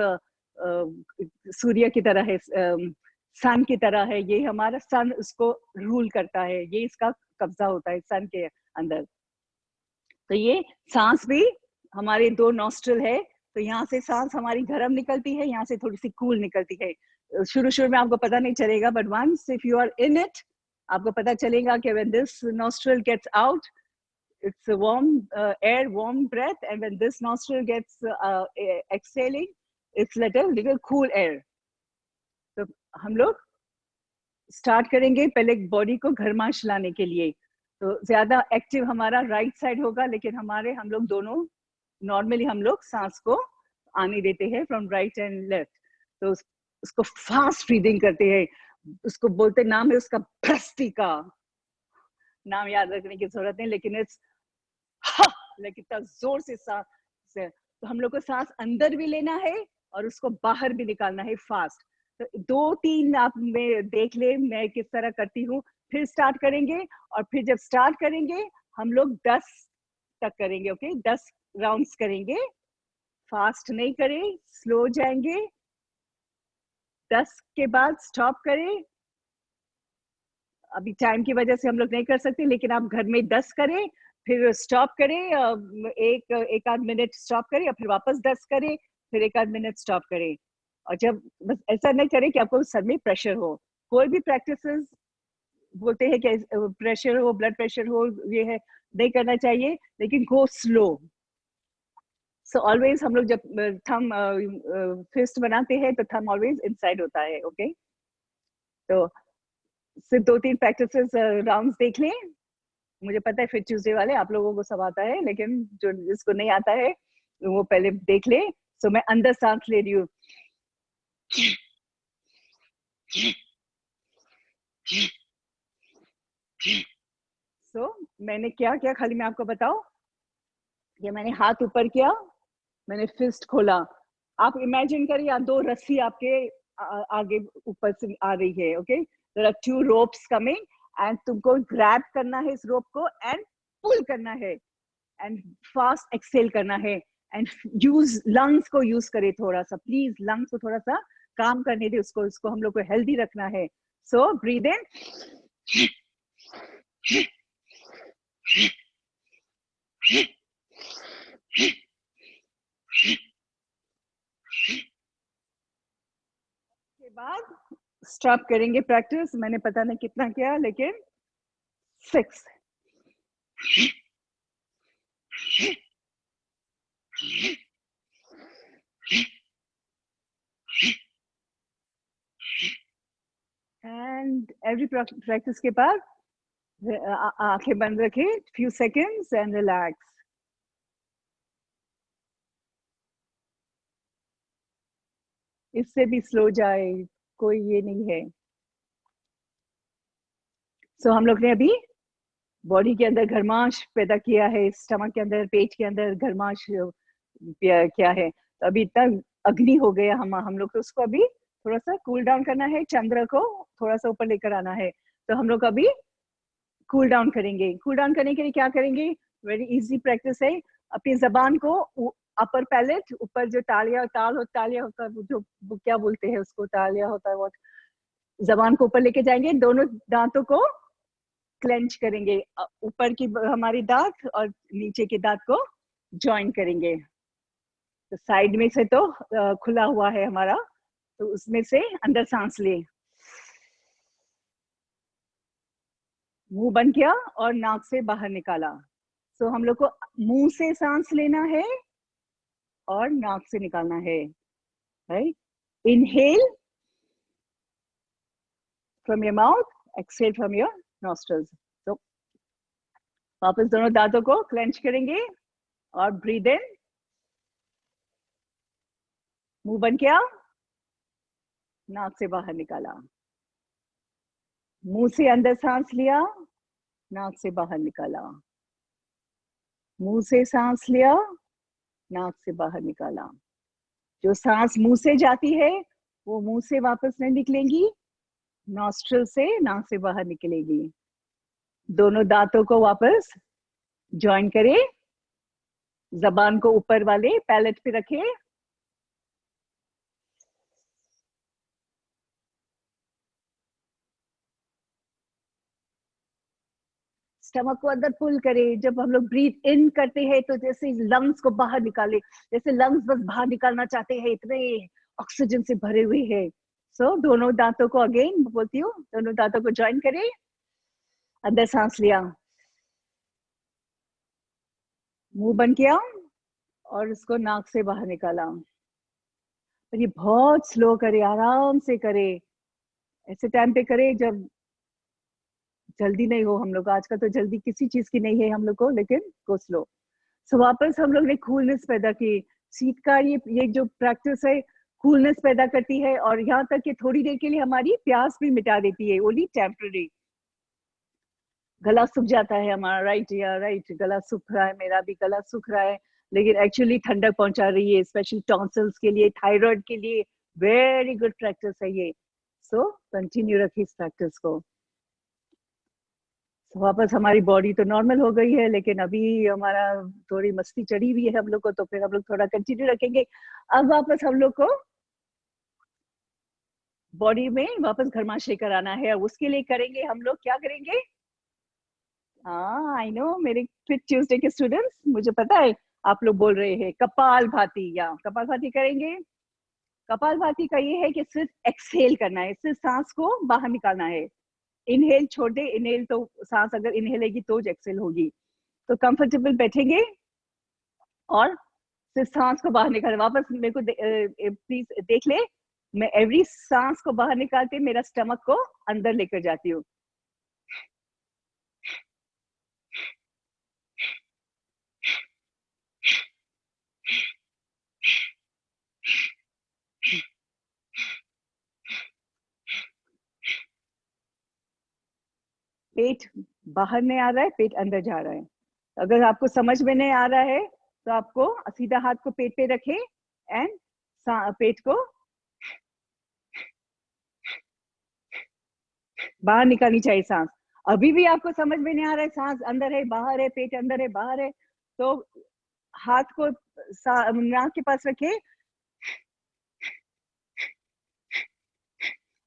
सूर्य की तरह है, सन की तरह है, ये हमारा सन उसको रूल करता है, ये इसका कब्जा होता है सन के अंदर। तो ये सांस भी हमारे 2 नॉस्ट्रल है, तो यहाँ से सांस हमारी गर्म निकलती है, यहाँ से थोड़ी सी कूल निकलती है। शुरू शुरू में आपको पता नहीं चलेगा, but once if you are in it, आपको पता चलेगा कि when this nostril gets out, it's a warm air, warm breath, and when this nostril gets exhaling, it's little cool air. तो हम लोग स्टार्ट करेंगे पहले बॉडी को घरमाश लाने के लिए। तो ज्यादा एक्टिव हमारा राइट साइड होगा, लेकिन हम लोग दोनों नॉर्मली हम लोग सांस को आने देते हैं फ्रॉम राइट एंड लेफ्ट। तो उसको फास्ट ब्रीदिंग करते हैं, उसको बोलते, नाम है उसका भ्रष्टिका, नाम याद रखने की जरूरत नहीं, लेकिन इट्स लेकिन इतना जोर से सांस से, तो हम लोग को सांस अंदर भी लेना है और उसको बाहर भी निकालना है फास्ट। तो 2-3 आप में देख ले मैं किस तरह करती हूँ, फिर स्टार्ट करेंगे, और फिर जब स्टार्ट करेंगे हम लोग 10 तक करेंगे, ओके? 10 राउंड्स करेंगे, फास्ट नहीं करें, स्लो जाएंगे, 10 के बाद स्टॉप करें। अभी टाइम की वजह से हम लोग नहीं कर सकते, लेकिन आप घर में 10 करें, फिर स्टॉप करें, एक आध मिनट स्टॉप करें और फिर वापस 10 करें, फिर एक आध मिनट स्टॉप करें। और जब बस ऐसा नहीं करें कि आपको सर में प्रेशर हो। कोई भी प्रैक्टिसेस बोलते हैं कि प्रेशर हो, ब्लड प्रेशर हो, ये है नहीं करना चाहिए, लेकिन गो स्लो। सो ऑलवेज हम लोग जब थम फिस्ट बनाते हैं तो थम ऑलवेज इनसाइड होता है। ओके, तो सिर्फ 2-3 प्रैक्टिसेस राउंड्स देख लें। मुझे पता है फिर ट्यूसडे वाले आप लोगों को सब आता है, लेकिन जो जिसको नहीं आता है वो पहले देख ले। सो मैं अंदर सांस ले रही हूँ, मैंने क्या किया, खाली मैं आपको बताऊं, ये मैंने हाथ ऊपर किया, मैंने फिस्ट खोला। आप इमेजिन करिए आप 2 रस्सी आपके आगे ऊपर से आ रही है। Okay, there are 2 ropes coming and तुमको ग्रैब करना है इस रोप को एंड पुल करना है एंड फास्ट एक्सेल करना है एंड यूज लंग्स को यूज करे थोड़ा सा, प्लीज लंग्स को थोड़ा सा काम करने दे उसको हम लोग को हेल्दी रखना है। सो ब्रीद इन, के बाद स्टॉप करेंगे प्रैक्टिस। मैंने पता नहीं कितना किया, लेकिन 6 एंड एवरी प्रैक्टिस के बाद आंखें बंद रखें few seconds and relax. इससे भी स्लो जाए, कोई ये नहीं है। सो हम लोग ने अभी बॉडी के अंदर घरमाश पैदा किया है, स्टमक के अंदर, पेट के अंदर घरमाश क्या है। तो अभी इतना अग्नि हो गया हम लोग, तो उसको अभी थोड़ा सा कूल डाउन करना है, चंद्र को थोड़ा सा ऊपर लेकर आना है। तो हम लोग अभी कूल डाउन करेंगे। कूल डाउन करने के लिए क्या करेंगे, वेरी इजी प्रैक्टिस है। अपनी जबान को अपर पैलेट, ऊपर जो तालिया होता है, जो क्या बोलते हैं उसको, तालिया होता है वो, जबान को ऊपर लेके जाएंगे, दोनों दांतों को क्लेंच करेंगे, ऊपर की हमारी दांत और नीचे के दांत को ज्वाइन करेंगे। तो साइड में से तो खुला हुआ है हमारा, तो उसमें से अंदर सांस ले, मुंह बंद किया और नाक से बाहर निकाला। सो हम लोग को मुंह से सांस लेना है और नाक से निकालना है। Right, inhale from your mouth, exhale from your nostrils. तो वापस दोनों दांतों को क्लेंच करेंगे और ब्रीद इन, मुंह बंद किया, नाक से बाहर निकाला, मुंह से अंदर सांस लिया, नाक से बाहर निकाला, मुंह से सांस लिया, नाक से बाहर निकाला। जो सांस मुंह से जाती है वो मुंह से वापस नहीं निकलेगी, नॉस्ट्रल से नाक से बाहर निकलेगी। दोनों दांतों को वापस ज्वाइन करें, जबान को ऊपर वाले पैलेट पे रखें, स्टमक को अंदर पुल करें। जब हम लोग ब्रीथ इन करते हैं तो जैसे लंग्स को बाहर निकाले, जैसे लंग्स बस बाहर निकालना चाहते हैं, इतने ऑक्सीजन से भरे हुए हैं। सो दोनों दांतों को अगेन बोलती हूँ, दोनों दांतों को ज्वाइन करें, अंदर सांस लिया, मुंह बंद किया और इसको नाक से बाहर निकाला। और ये बहुत स्लो करे, आराम से करे, ऐसे टाइम पे करे जब जल्दी नहीं हो। हम लोग आजकल तो जल्दी किसी चीज की नहीं है हम लोग को, लेकिन गो स्लो। सो वापस हम लोग ने कूलनेस पैदा की। शीतकाल ये जो प्रैक्टिस है कूलनेस पैदा करती है, और यहाँ तक कि थोड़ी देर के लिए हमारी प्यास भी मिटा देती है, ओनली टेम्पररी। गला सूख जाता है हमारा, राइट या राइट, गला सूख रहा है, मेरा भी गला सूख रहा है, लेकिन एक्चुअली ठंडक पहुंचा रही है, स्पेशली टॉन्सिल्स के लिए, थायराइड के लिए वेरी गुड प्रैक्टिस है ये। सो कंटिन्यू रखिए इस प्रैक्टिस को। वापस हमारी बॉडी तो नॉर्मल हो गई है, लेकिन अभी हमारा थोड़ी मस्ती चढ़ी हुई है हम लोग को, तो फिर हम लोग थोड़ा कंटिन्यू रखेंगे। अब वापस हम लोग को बॉडी में वापस घरमाश लेकर आना है। उसके लिए करेंगे हम लोग क्या करेंगे, हाँ आई नो, मेरे फिट ट्यूसडे के स्टूडेंट्स, मुझे पता है आप लोग बोल रहे हैं कपाल भाती, या कपाल भाती करेंगे। कपाल भाती का ये है कि सिर्फ एक्सहेल करना है, सिर्फ सांस को बाहर निकालना है। इनहेल छोड़ दे, इनहेल तो सांस अगर इनहेल लेगी तो एक्सहेल होगी। तो कंफर्टेबल बैठेंगे और सिर्फ सांस को बाहर निकाल, वापस मेरे को प्लीज देख ले। मैं एवरी सांस को बाहर निकालते मेरा स्टमक को अंदर लेकर जाती हूँ। पेट बाहर नहीं आ रहा है, पेट अंदर जा रहा है। अगर आपको समझ में नहीं आ रहा है तो आपको सीधा हाथ को पेट पे रखें एंड पेट को बाहर निकालनी चाहिए सांस। अभी भी आपको समझ में नहीं आ रहा है, सांस अंदर है बाहर है, पेट अंदर है बाहर है, तो हाथ को नाक के पास रखे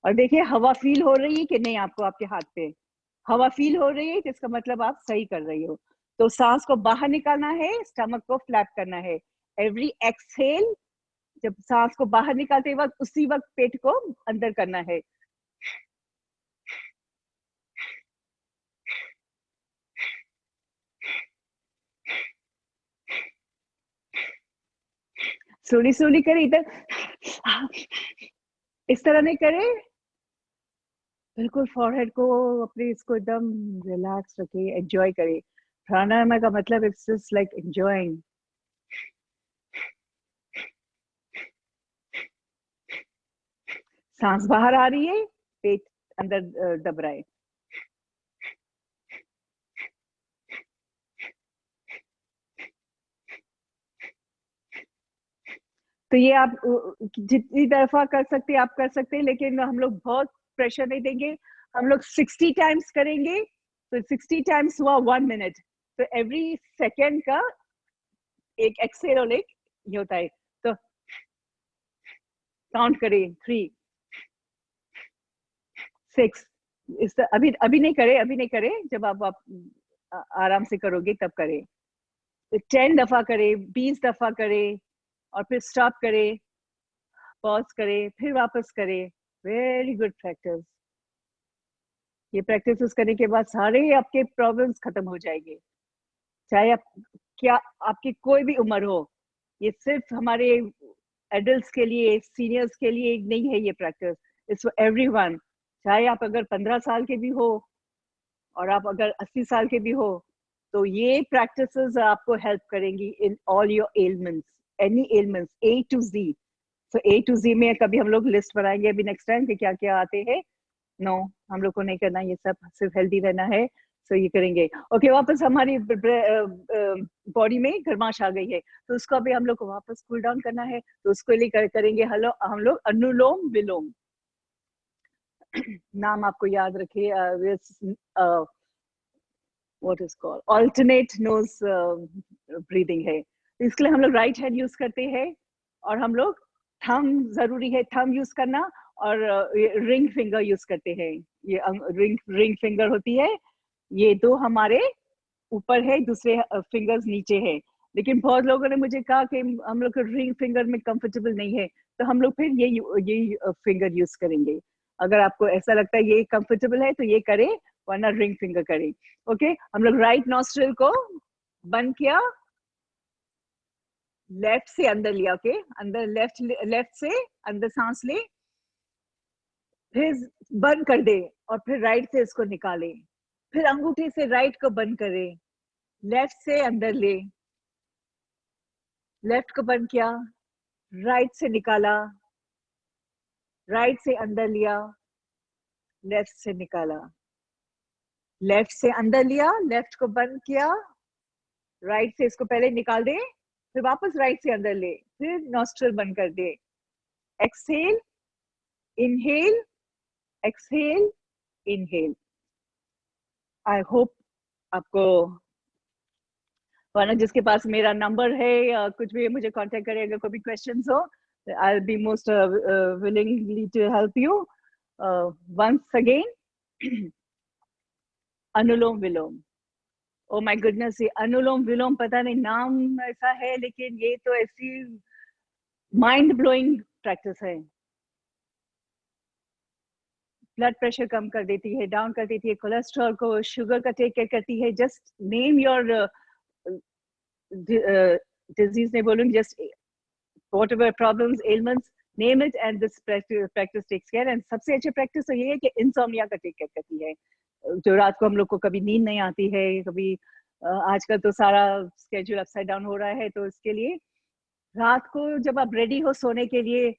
और देखिए हवा फील हो रही है कि नहीं आपको, आपके हाथ पे हवा फील हो रही है तो इसका मतलब आप सही कर रही हो। तो सांस को बाहर निकालना है, स्टमक को फ्लैप करना है। एवरी एक्सहेल, जब सांस को बाहर निकालते वक्त उसी वक्त पेट को अंदर करना है। स्लोली स्लोली करे, इधर इस तरह नहीं करे, बिल्कुल फॉरहेड को अपने इसको एकदम रिलैक्स रखे, एंजॉय करे। प्राणायाम का मतलब इट्स जस्ट लाइक एंजॉयिंग। सांस बाहर आ रही है, पेट अंदर दब रहा है। तो ये आप जितनी दफा कर सकते हैं आप कर सकते हैं, लेकिन हम लोग बहुत प्रेशर नहीं देंगे। हम लोग 60 टाइम्स करेंगे, तो 60 टाइम्स हुआ 1 मिनट, तो एवरी सेकेंड का एक एक्सेल और एक ये होता है। तो काउंट करें 3, 6, अभी अभी नहीं करे, अभी नहीं करे, जब आप आराम से करोगे तब करें। 10 दफा करे, 20 दफा करे, और फिर स्टॉप करे, पॉज करे, फिर वापस करे। Very good practice. ये प्रैक्टिस करने के बाद सारे आपके प्रॉब्लम्स खत्म हो जाएंगे, चाहे आप क्या, आपकी कोई भी उम्र हो। ये सिर्फ हमारे एडल्ट्स के लिए, सीनियर्स के लिए नहीं है ये प्रैक्टिस, इट्स फॉर एवरीवन। चाहे आप अगर 15 साल के भी हो और आप अगर 80 साल के भी हो, तो ये प्रैक्टिसेस आपको हेल्प करेंगी in all your elements, any elements A to Z। So A to Z में कभी हम लोग लिस्ट बनाएंगे अभी नेक्स्ट टाइम कि क्या क्या आते हैं। नो, हम लोग को नहीं करना ये सब, सिर्फ हेल्दी रहना है। सो ये करेंगे। ओके, वापस हमारी बॉडी में गर्माश आ गई है, तो उसको अभी हम लोग को वापस कूल डाउन करना है। तो उसके लिए करेंगे हलो हम लोग अनुलोम विलोम। नाम आपको याद रखिए, what is called alternate nose breathing है। इसके लिए हम लोग राइट हैंड यूज करते हैं, और हम लोग थम, जरूरी है थम यूज करना, और रिंग फिंगर यूज करते हैं। ये रिंग रिंग फिंगर होती है, ये दो हमारे ऊपर है, दूसरे फिंगर्स नीचे है। लेकिन बहुत लोगों ने मुझे कहा कि हम लोग रिंग फिंगर में कंफर्टेबल नहीं है, तो हम लोग फिर ये फिंगर यूज करेंगे। अगर आपको ऐसा लगता है ये कंफर्टेबल है तो ये करें, वरना रिंग फिंगर करें। ओके, हम लोग राइट नॉस्ट्रिल को बंद किया, लेफ्ट से अंदर लिया। ओके, अंदर लेफ्ट लेफ्ट से अंदर सांस ले, फिर बंद कर दे, और फिर राइट से इसको निकाले। फिर अंगूठे से राइट को बंद करे, लेफ्ट से अंदर ले, लेफ्ट को बंद किया, राइट से निकाला, राइट से अंदर लिया, लेफ्ट से निकाला, लेफ्ट से अंदर लिया, लेफ्ट को बंद किया, राइट से इसको पहले निकाल दे, फिर वापस राइट से अंदर ले, फिर नॉस्ट्रल बंद कर दे। Exhale, inhale, exhale, inhale. I hope आपको, वरना जिसके पास मेरा नंबर है या कुछ भी मुझे कांटेक्ट करे, अगर कोई भी क्वेश्चंस हो, I will be most willingly to help you. Once again anulom vilom. Oh my goodness, ये अनुलोम विलोम, पता नहीं नाम ऐसा है, लेकिन ये तो ऐसी माइंड ब्लोइंग प्रैक्टिस है। ब्लड प्रेशर कम कर देती है, डाउन कर देती है, कोलेस्ट्रॉल को, शुगर का टेक केयर करती है। जस्ट नेम योर डिजीज नहीं बोलूंगी, just whatever problems, ailments, name it, and this practice takes care. And सबसे अच्छी प्रैक्टिस तो ये है कि इंसोम्निया का टेक केयर करती है। जो रात को हम लोग को कभी नींद नहीं आती है, कभी आजकल तो सारा स्केड्यूल अपसाइड डाउन हो रहा है, तो इसके लिए रात को जब आप रेडी हो सोने के लिए,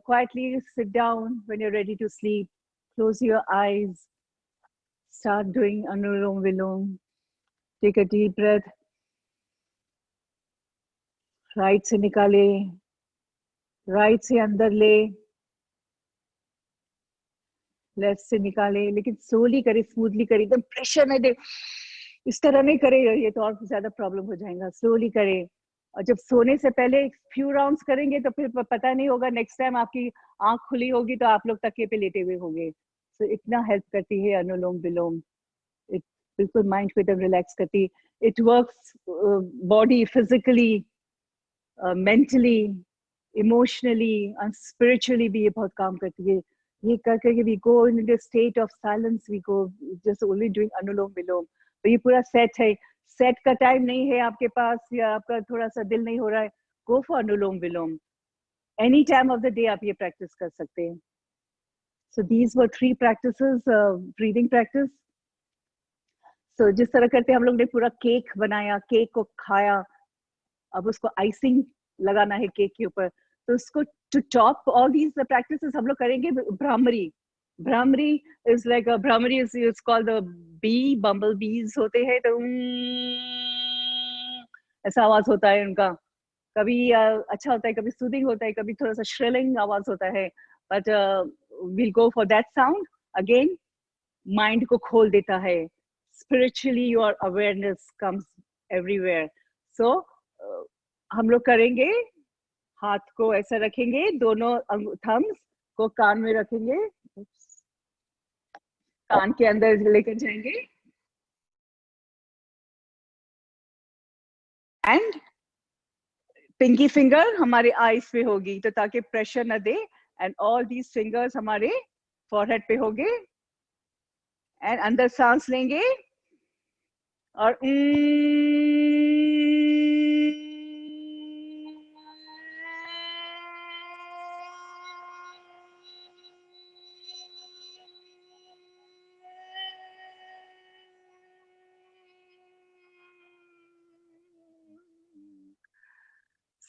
quietly sit down when you're ready to sleep, close your eyes, start doing Anulom Vilom, take a deep breath, right से निकाले, राइट से अंदर ले, लेफ्ट से निकाले, लेकिन स्लोली करे, स्मूथली करे, एकदम प्रेशर नहीं दे, इस तरह नहीं करे, ये तो और ज्यादा प्रॉब्लम हो जाएगा। स्लोली करे, और जब सोने से पहले फ्यू राउंड्स करेंगे तो फिर पता नहीं होगा, नेक्स्ट टाइम आपकी आंख खुली होगी तो आप लोग तकिए पे लेटे हुए होंगे। तो इतना हेल्प करती है अनुलोम विलोम, बिल्कुल माइंड को एकदम रिलैक्स करती है। It works body physically, mentally, emotionally and spiritually भी ये बहुत काम करती है। ये करके we go in the state of silence, we go just only doing anulom vilom. तो ये पूरा सेट है, सेट का टाइम नहीं है आपके पास, या आपका थोड़ा सा दिल नहीं हो रहा है, go for anulom vilom, any time of the day आप ये प्रैक्टिस कर सकते हैं। So these were 3 practices, breathing practice. So जिस तरह करते हम लोग ने पूरा केक बनाया, केक को खाया, अब उसको आइसिंग लगाना है केक के ऊपर, तो उसको to top all these practices हम लोग करेंगे bhramari. Bhramari is like bhramari is called the bee, bumble bees होते हैं, तो ऐसा आवाज होता है उनका। कभी अच्छा होता है, कभी सूदिंग होता है, कभी थोड़ा सा श्रिलिंग आवाज होता है, but will go for that sound. Again mind को खोल देता है, spiritually your awareness comes everywhere. So हम लोग करेंगे, हाथ को ऐसा रखेंगे, दोनों थम्स को कान में रखेंगे, कान के अंदर लेकर जाएंगे, एंड पिंकी फिंगर हमारे आईज पे होगी, तो ताकि प्रेशर न दे, एंड ऑल दीज फिंगर्स हमारे फॉरहेड पे होंगे, एंड अंदर सांस लेंगे और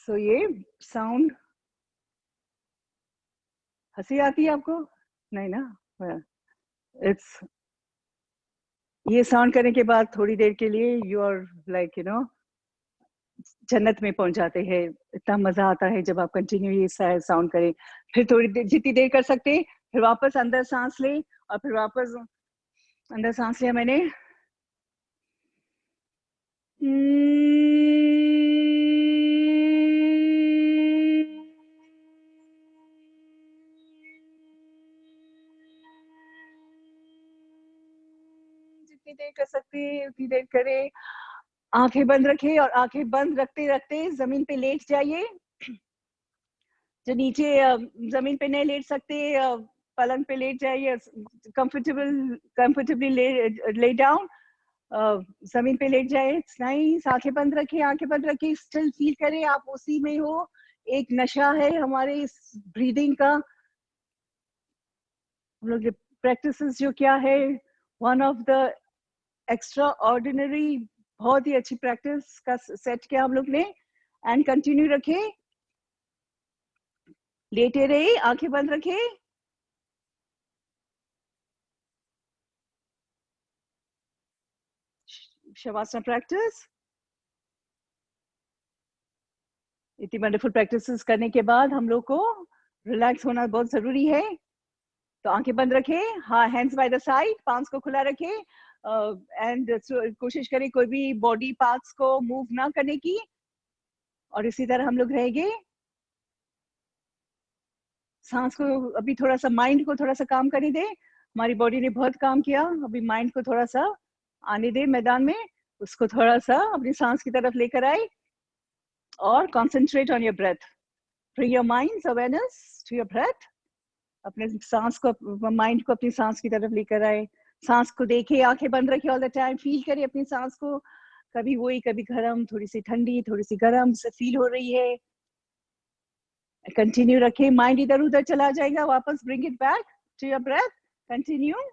सो ये साउंड, हंसी आती है आपको? नहीं ना? इट्स, ये साउंड करने के बाद थोड़ी देर के लिए you are like you know जन्नत में पहुंच जाते हैं। इतना मजा आता है जब आप कंटिन्यू ये साउंड करें। फिर थोड़ी देर, जितनी देर कर सकते, फिर वापस अंदर सांस ले, और फिर वापस अंदर सांस लिया मैंने, जितनी देर कर सकते हैं उतनी देर करें। आंखें बंद रखें, और आंखें बंद रखते रखते जमीन पे लेट जाइए। जो नीचे जमीन पे नहीं लेट सकते, पलंग पे लेट जाइए, कंफर्टेबली ले डाउन, जमीन पे लेट जाए। नाइस, आंखें बंद रखें, आंखें बंद रखें, स्टिल फील करें आप उसी में हो। एक नशा है हमारे इस ब्रीदिंग का। हम लोग प्रैक्टिसेस जो क्या है, one of the extra ordinary, बहुत ही अच्छी प्रैक्टिस का सेट किया हम लोग ने। एंड कंटिन्यू रखे, लेटे रहे, आंखें बंद रखे, शवासना प्रैक्टिस। इतनी वंडरफुल प्रैक्टिसेस करने के बाद हम लोग को रिलैक्स होना बहुत जरूरी है। तो आंखें बंद रखे, हाँ, हैंड्स बाय द साइड, पांच को खुला रखे, एंड कोशिश करें कोई भी बॉडी पार्ट्स को मूव ना करने की, और इसी तरह हम लोग रहेंगे। सांस को अभी थोड़ा सा, माइंड को थोड़ा सा काम करने दे। हमारी बॉडी ने बहुत काम किया, अभी माइंड को थोड़ा सा आने दे मैदान में। उसको थोड़ा सा अपनी सांस की तरफ लेकर आए और concentrate on your breath. Bring your mind's awareness to your breath. अपने सांस को, माइंड को अपनी सांस की तरफ लेकर आए. सांस को देखे, आंखें बंद रखे ऑल द टाइम. फील करिए अपनी सांस को, कभी वही कभी गर्म, थोड़ी सी ठंडी, थोड़ी सी गर्म से फील हो रही है. कंटिन्यू रखें. माइंड इधर उधर चला जाएगा, वापस bring it back to your breath. Continue.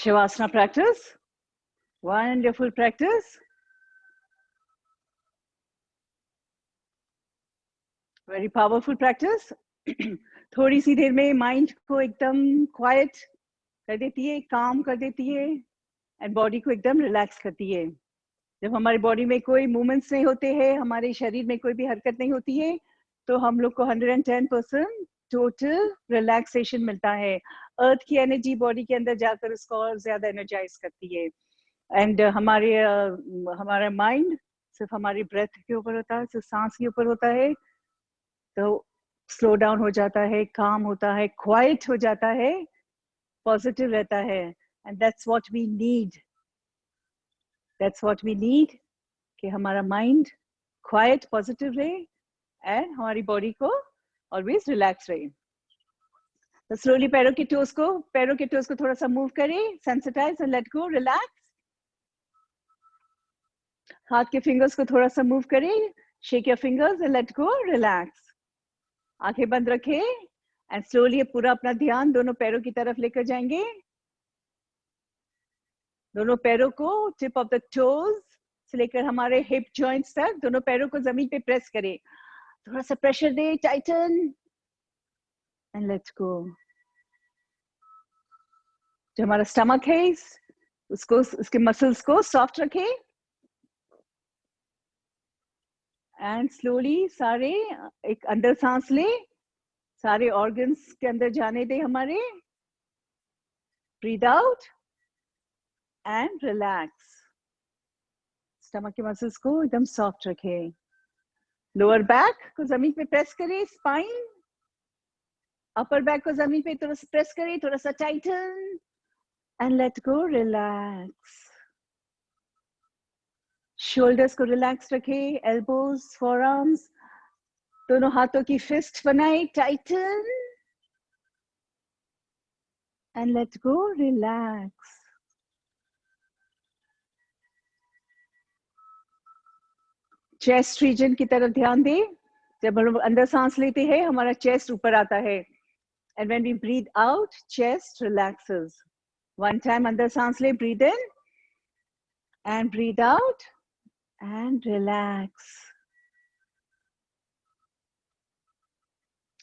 Shavasana practice. Wonderful practice. Very powerful practice. थोड़ी सी देर में माइंड को एकदम क्वाइट कर देती है, काम कर देती है, एंड बॉडी को एकदम रिलैक्स करती है. जब हमारी बॉडी में कोई मूवमेंट्स नहीं होते हैं, हमारे शरीर में कोई भी हरकत नहीं होती है, तो हम लोग को 110% टोटल रिलैक्सेशन मिलता है। अर्थ की एनर्जी बॉडी के अंदर जाकर उसको और ज्यादा एनर्जाइज करती है। एंड हमारा माइंड सिर्फ हमारी ब्रेथ के ऊपर होता है, सिर्फ सांस के ऊपर होता है, तो स्लो डाउन हो जाता है, काम होता है, क्वाइट हो जाता है, पॉजिटिव रहता है। And that's what we need, that's what we need, कि हमारा माइंड क्वाइट पॉजिटिव रहे एंड हमारी बॉडी को ऑलवेज रिलैक्स रहे। तो स्लोली पैरों के टोस को थोड़ा सा मूव करें, sensitize and let go, relax. हाथ के फिंगर्स को थोड़ा सा मूव करें, shake your fingers and let go, relax. आंखें बंद रखें एंड स्लोली पूरा अपना ध्यान दोनों पैरों की तरफ लेकर जाएंगे। दोनों पैरों को टिप ऑफ द टोज से लेकर हमारे हिप जॉइंट्स तक दोनों पैरों को जमीन पे प्रेस करें, थोड़ा सा pressure they, Titan and let's go. जो हमारा स्टमक है उसको, उसके मसल्स को सॉफ्ट रखें एंड स्लोली सारे एक अंदर सांस ले, सारे ऑर्गन्स के अंदर जाने दे हमारे। Breathe out and relax. Stomach के मसल्स को एकदम सॉफ्ट रखें। लोअर बैक को जमीन पे प्रेस करें, स्पाइन, अपर बैक को जमीन पे थोड़ा सा प्रेस करें, थोड़ा सा Titan and let go, relax. Shoulders को रिलैक्स रखें, एल्बोज, फोरआर्म्स, दोनों हाथों की फिस्ट बनाए, Titan and let go, relax. Chest region की तरफ ध्यान दें। जब हम अंदर सांस लेते हैं हमारा चेस्ट ऊपर आता है, and when we breathe out chest relaxes. One time अंदर सांस ले, breathe in and breathe out and relax.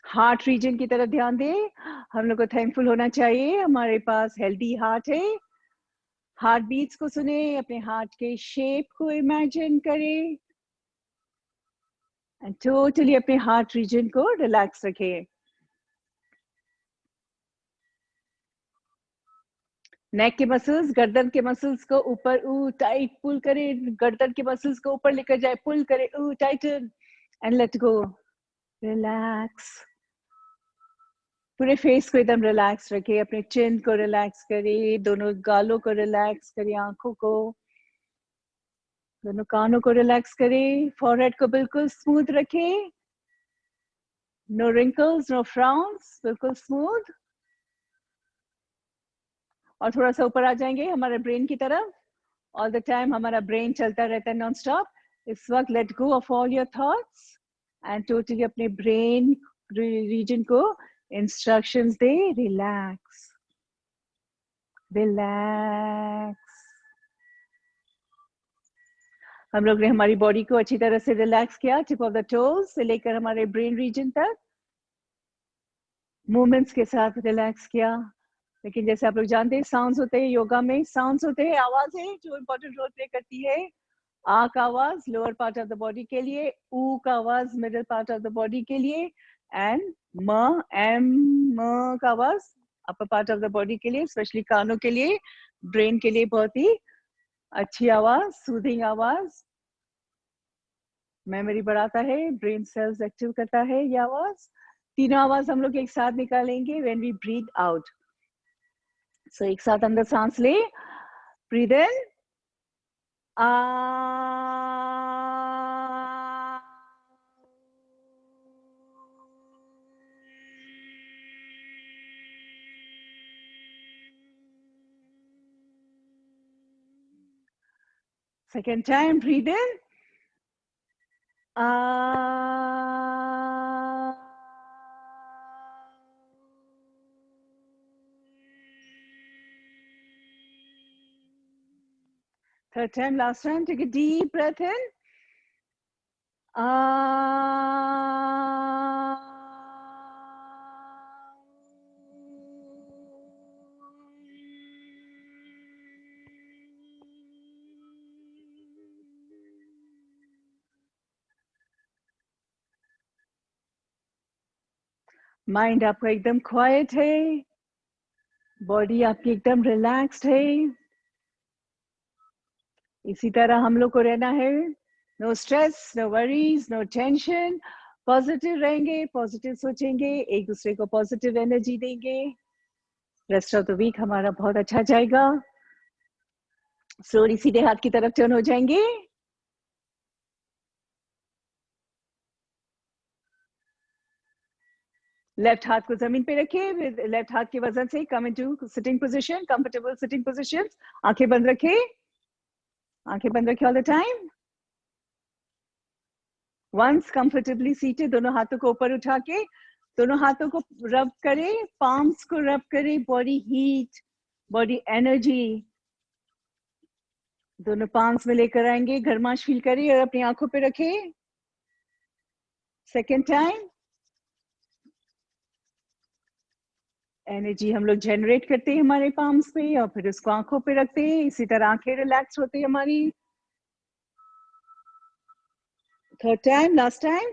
Heart region की तरफ ध्यान दें। हम लोग को थैंकफुल होना चाहिए, हमारे पास हेल्दी हार्ट है। हार्ट बीट्स को सुने, अपने हार्ट के शेप को इमेजिन करें एंड टोटली अपने हार्ट रीजन को रिलैक्स रखें। नेक के मसल्स, गर्दन के मसल्स को ऊपर टाइट पुल करें, गर्दन के मसल्स को ऊपर लेकर जाए, पुल करें, Titan and let go, relax. पूरे फेस को एकदम रिलैक्स रखें, अपने चिन को रिलैक्स करें, दोनों गालों को रिलैक्स करें, आंखों को, दोनों कानों को रिलैक्स करें, फॉरहेड को बिल्कुल स्मूथ रखें, नो रिंकल्स, नो फ्राउन्स, बिल्कुल स्मूथ। और थोड़ा सा ऊपर आ जाएंगे हमारे ब्रेन की तरफ। ऑल द टाइम हमारा ब्रेन चलता रहता है नॉन स्टॉप। इस वक्त let go of all your thoughts and totally अपने ब्रेन रीजन को इंस्ट्रक्शंस दे, रिलैक्स, रिलैक्स। हम लोग ने हमारी बॉडी को अच्छी तरह से रिलैक्स किया, टिप ऑफ द टोज से लेकर हमारे ब्रेन रीजन तक मूवमेंट्स के साथ रिलैक्स किया। लेकिन जैसे आप लोग जानते हैं साउंड्स होते हैं योगा में, साउंड्स होते हैं, आवाज है जो इंपॉर्टेंट रोल प्ले करती है। आ का आवाज lower part of the body के लिए, ऊ का आवाज middle part of the body के लिए, एंड म एम म का आवाज upper part of the body के लिए, स्पेशली कानों के लिए, ब्रेन के लिए बहुत ही अच्छी आवाज, सूदिंग आवाज, मेमोरी बढ़ाता है, ब्रेन सेल्स एक्टिव करता है ये आवाज। तीनों आवाज हम लोग एक साथ निकालेंगे व्हेन वी ब्रीथ आउट। सो एक साथ अंदर सांस ले, breathe in, uh, second time, breathe in, ah, third time, last time, take a deep breath in, ah, mind आपका एकदम क्वाइट है, बॉडी आपकी एकदम रिलैक्स्ड है। इसी तरह हम लोग को रहना है। No stress, no worries, no tension. Positive रहेंगे, पॉजिटिव सोचेंगे, एक दूसरे को पॉजिटिव एनर्जी देंगे। रेस्ट ऑफ द वीक हमारा बहुत अच्छा जाएगा। स्लोली सीधे हाथ की तरफ टर्न हो जाएंगे। लेफ्ट हाथ को जमीन पे रखिए, लेफ्ट हाथ के वजन से come into sitting position, comfortable sitting position. आंखें बंद रखें, आंखें बंद रखें all the time. Once comfortably seated, दोनों हाथों को ऊपर उठा के दोनों हाथों को रब करें, पाम्स को रब करें। बॉडी हीट, बॉडी एनर्जी दोनों पाम्स में लेकर आएंगे। गर्माश फील करिए और अपनी आंखों पे रखें। सेकेंड टाइम एनर्जी हम लोग जनरेट करते हैं हमारे पाम्स पे और फिर उसको आंखों पे रखते हैं। इसी तरह आंखें रिलैक्स होती है हमारी। थर्ड टाइम, लास्ट टाइम,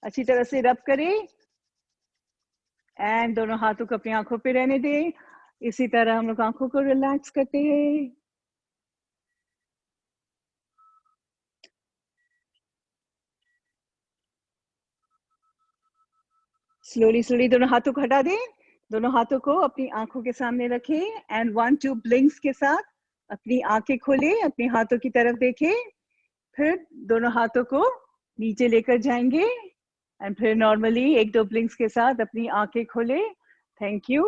अच्छी तरह से रब करें एंड दोनों हाथों को अपनी आंखों पे रहने दें। इसी तरह हम लोग आंखों को रिलैक्स करते हैं। स्लोली स्लोली दोनों हाथों को हटा दें, दोनों हाथों को अपनी आंखों के सामने रखें एंड 1-2 ब्लिंक्स के साथ अपनी आंखें खोलें, अपने हाथों की तरफ देखें, फिर दोनों हाथों को नीचे लेकर जाएंगे एंड फिर नॉर्मली 1-2 ब्लिंक्स के साथ अपनी आंखें खोलें। Thank you.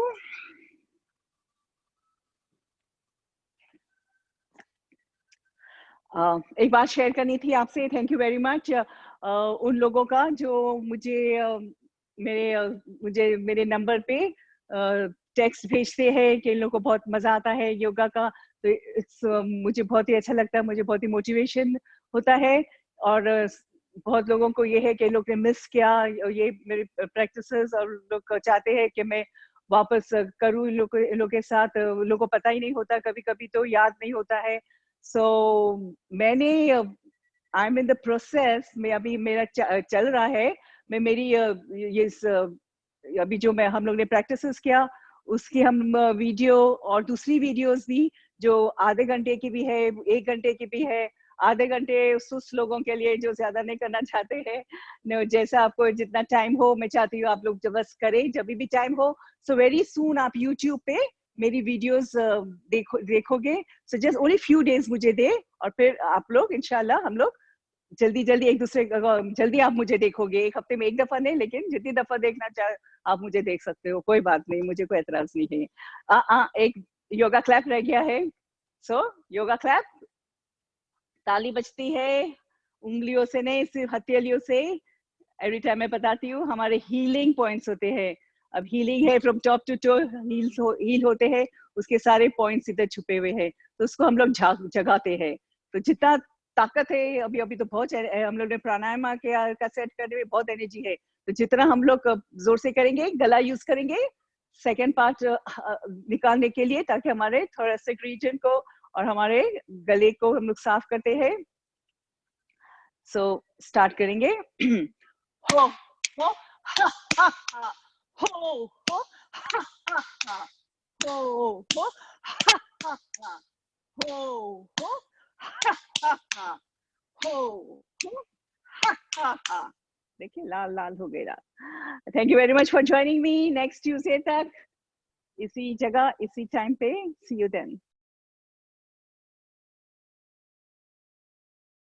एक बात शेयर करनी थी आपसे। थैंक यू वेरी मच उन लोगों का जो मुझे मेरे नंबर पे टेक्स्ट भेजते हैं कि इन लोगों को बहुत मजा आता है योगा का। तो मुझे बहुत ही अच्छा लगता है, मुझे बहुत ही मोटिवेशन होता है। और बहुत लोगों को ये है कि लोग ने मिस किया ये मेरी प्रैक्टिसेस और लोग चाहते हैं कि मैं वापस करूँ इन लोग के साथ। लोगों को पता ही नहीं होता, कभी कभी तो याद नहीं होता है। मैंने I am in the process में, अभी मेरा चल रहा है। मैं मेरी ये अभी जो मैं हम लोग ने प्रैक्टिसेस किया उसकी हम वीडियो और दूसरी वीडियोस भी जो आधे घंटे की भी है, 1 घंटे की भी है। आधे घंटे सुस्त लोगों के लिए जो ज्यादा नहीं करना चाहते हैं, जैसा आपको जितना टाइम हो, मैं चाहती हूँ आप लोग जब बस करें जब भी टाइम हो। सो वेरी सून आप यूट्यूब पे मेरी वीडियोस देखोगे। So just only few days मुझे दे और फिर आप लोग इंशाल्लाह हम लोग जल्दी जल्दी एक दूसरे जल्दी आप मुझे देखोगे। 1 हफ्ते में 1 दफा नहीं, लेकिन जितनी दफा देखना चाहे आप मुझे देख सकते हो, कोई बात नहीं, मुझे कोई एतराज नहीं है। एक योगा क्लैप रह गया है। सो योगा क्लैप, ताली बजती है उंगलियों से नहीं, सिर्फ हथेलियों से। एवरी टाइम मैं बताती हूँ हमारे हीलिंग पॉइंट्स होते हैं। अब हीलिंग है from top to toe, heal होते हैं, उसके सारे पॉइंट्स इधर छुपे हुए हैं, तो उसको हम लोग जगाते हैं। तो जितना ताकत है, अभी अभी तो बहुत हम लोग ने प्राणायाम का सेट करने में बहुत एनर्जी है। तो जितना हम लोग जोर से करेंगे, गला यूज करेंगे सेकेंड पार्ट निकालने के लिए, ताकि हमारे थोरेसिक रीजन को और हमारे गले को हम लोग साफ करते हैं। सो स्टार्ट करेंगे। हो हो हा हा हा, हो हो हा हा हा, हो हो हा हा हा, हो हो हा हा हा, हो हो हा हा हा। देखिए लाल लाल हो गया। Thank you very much for joining me. Next Tuesday तक इसी जगह इसी टाइम पे, सी यू देन।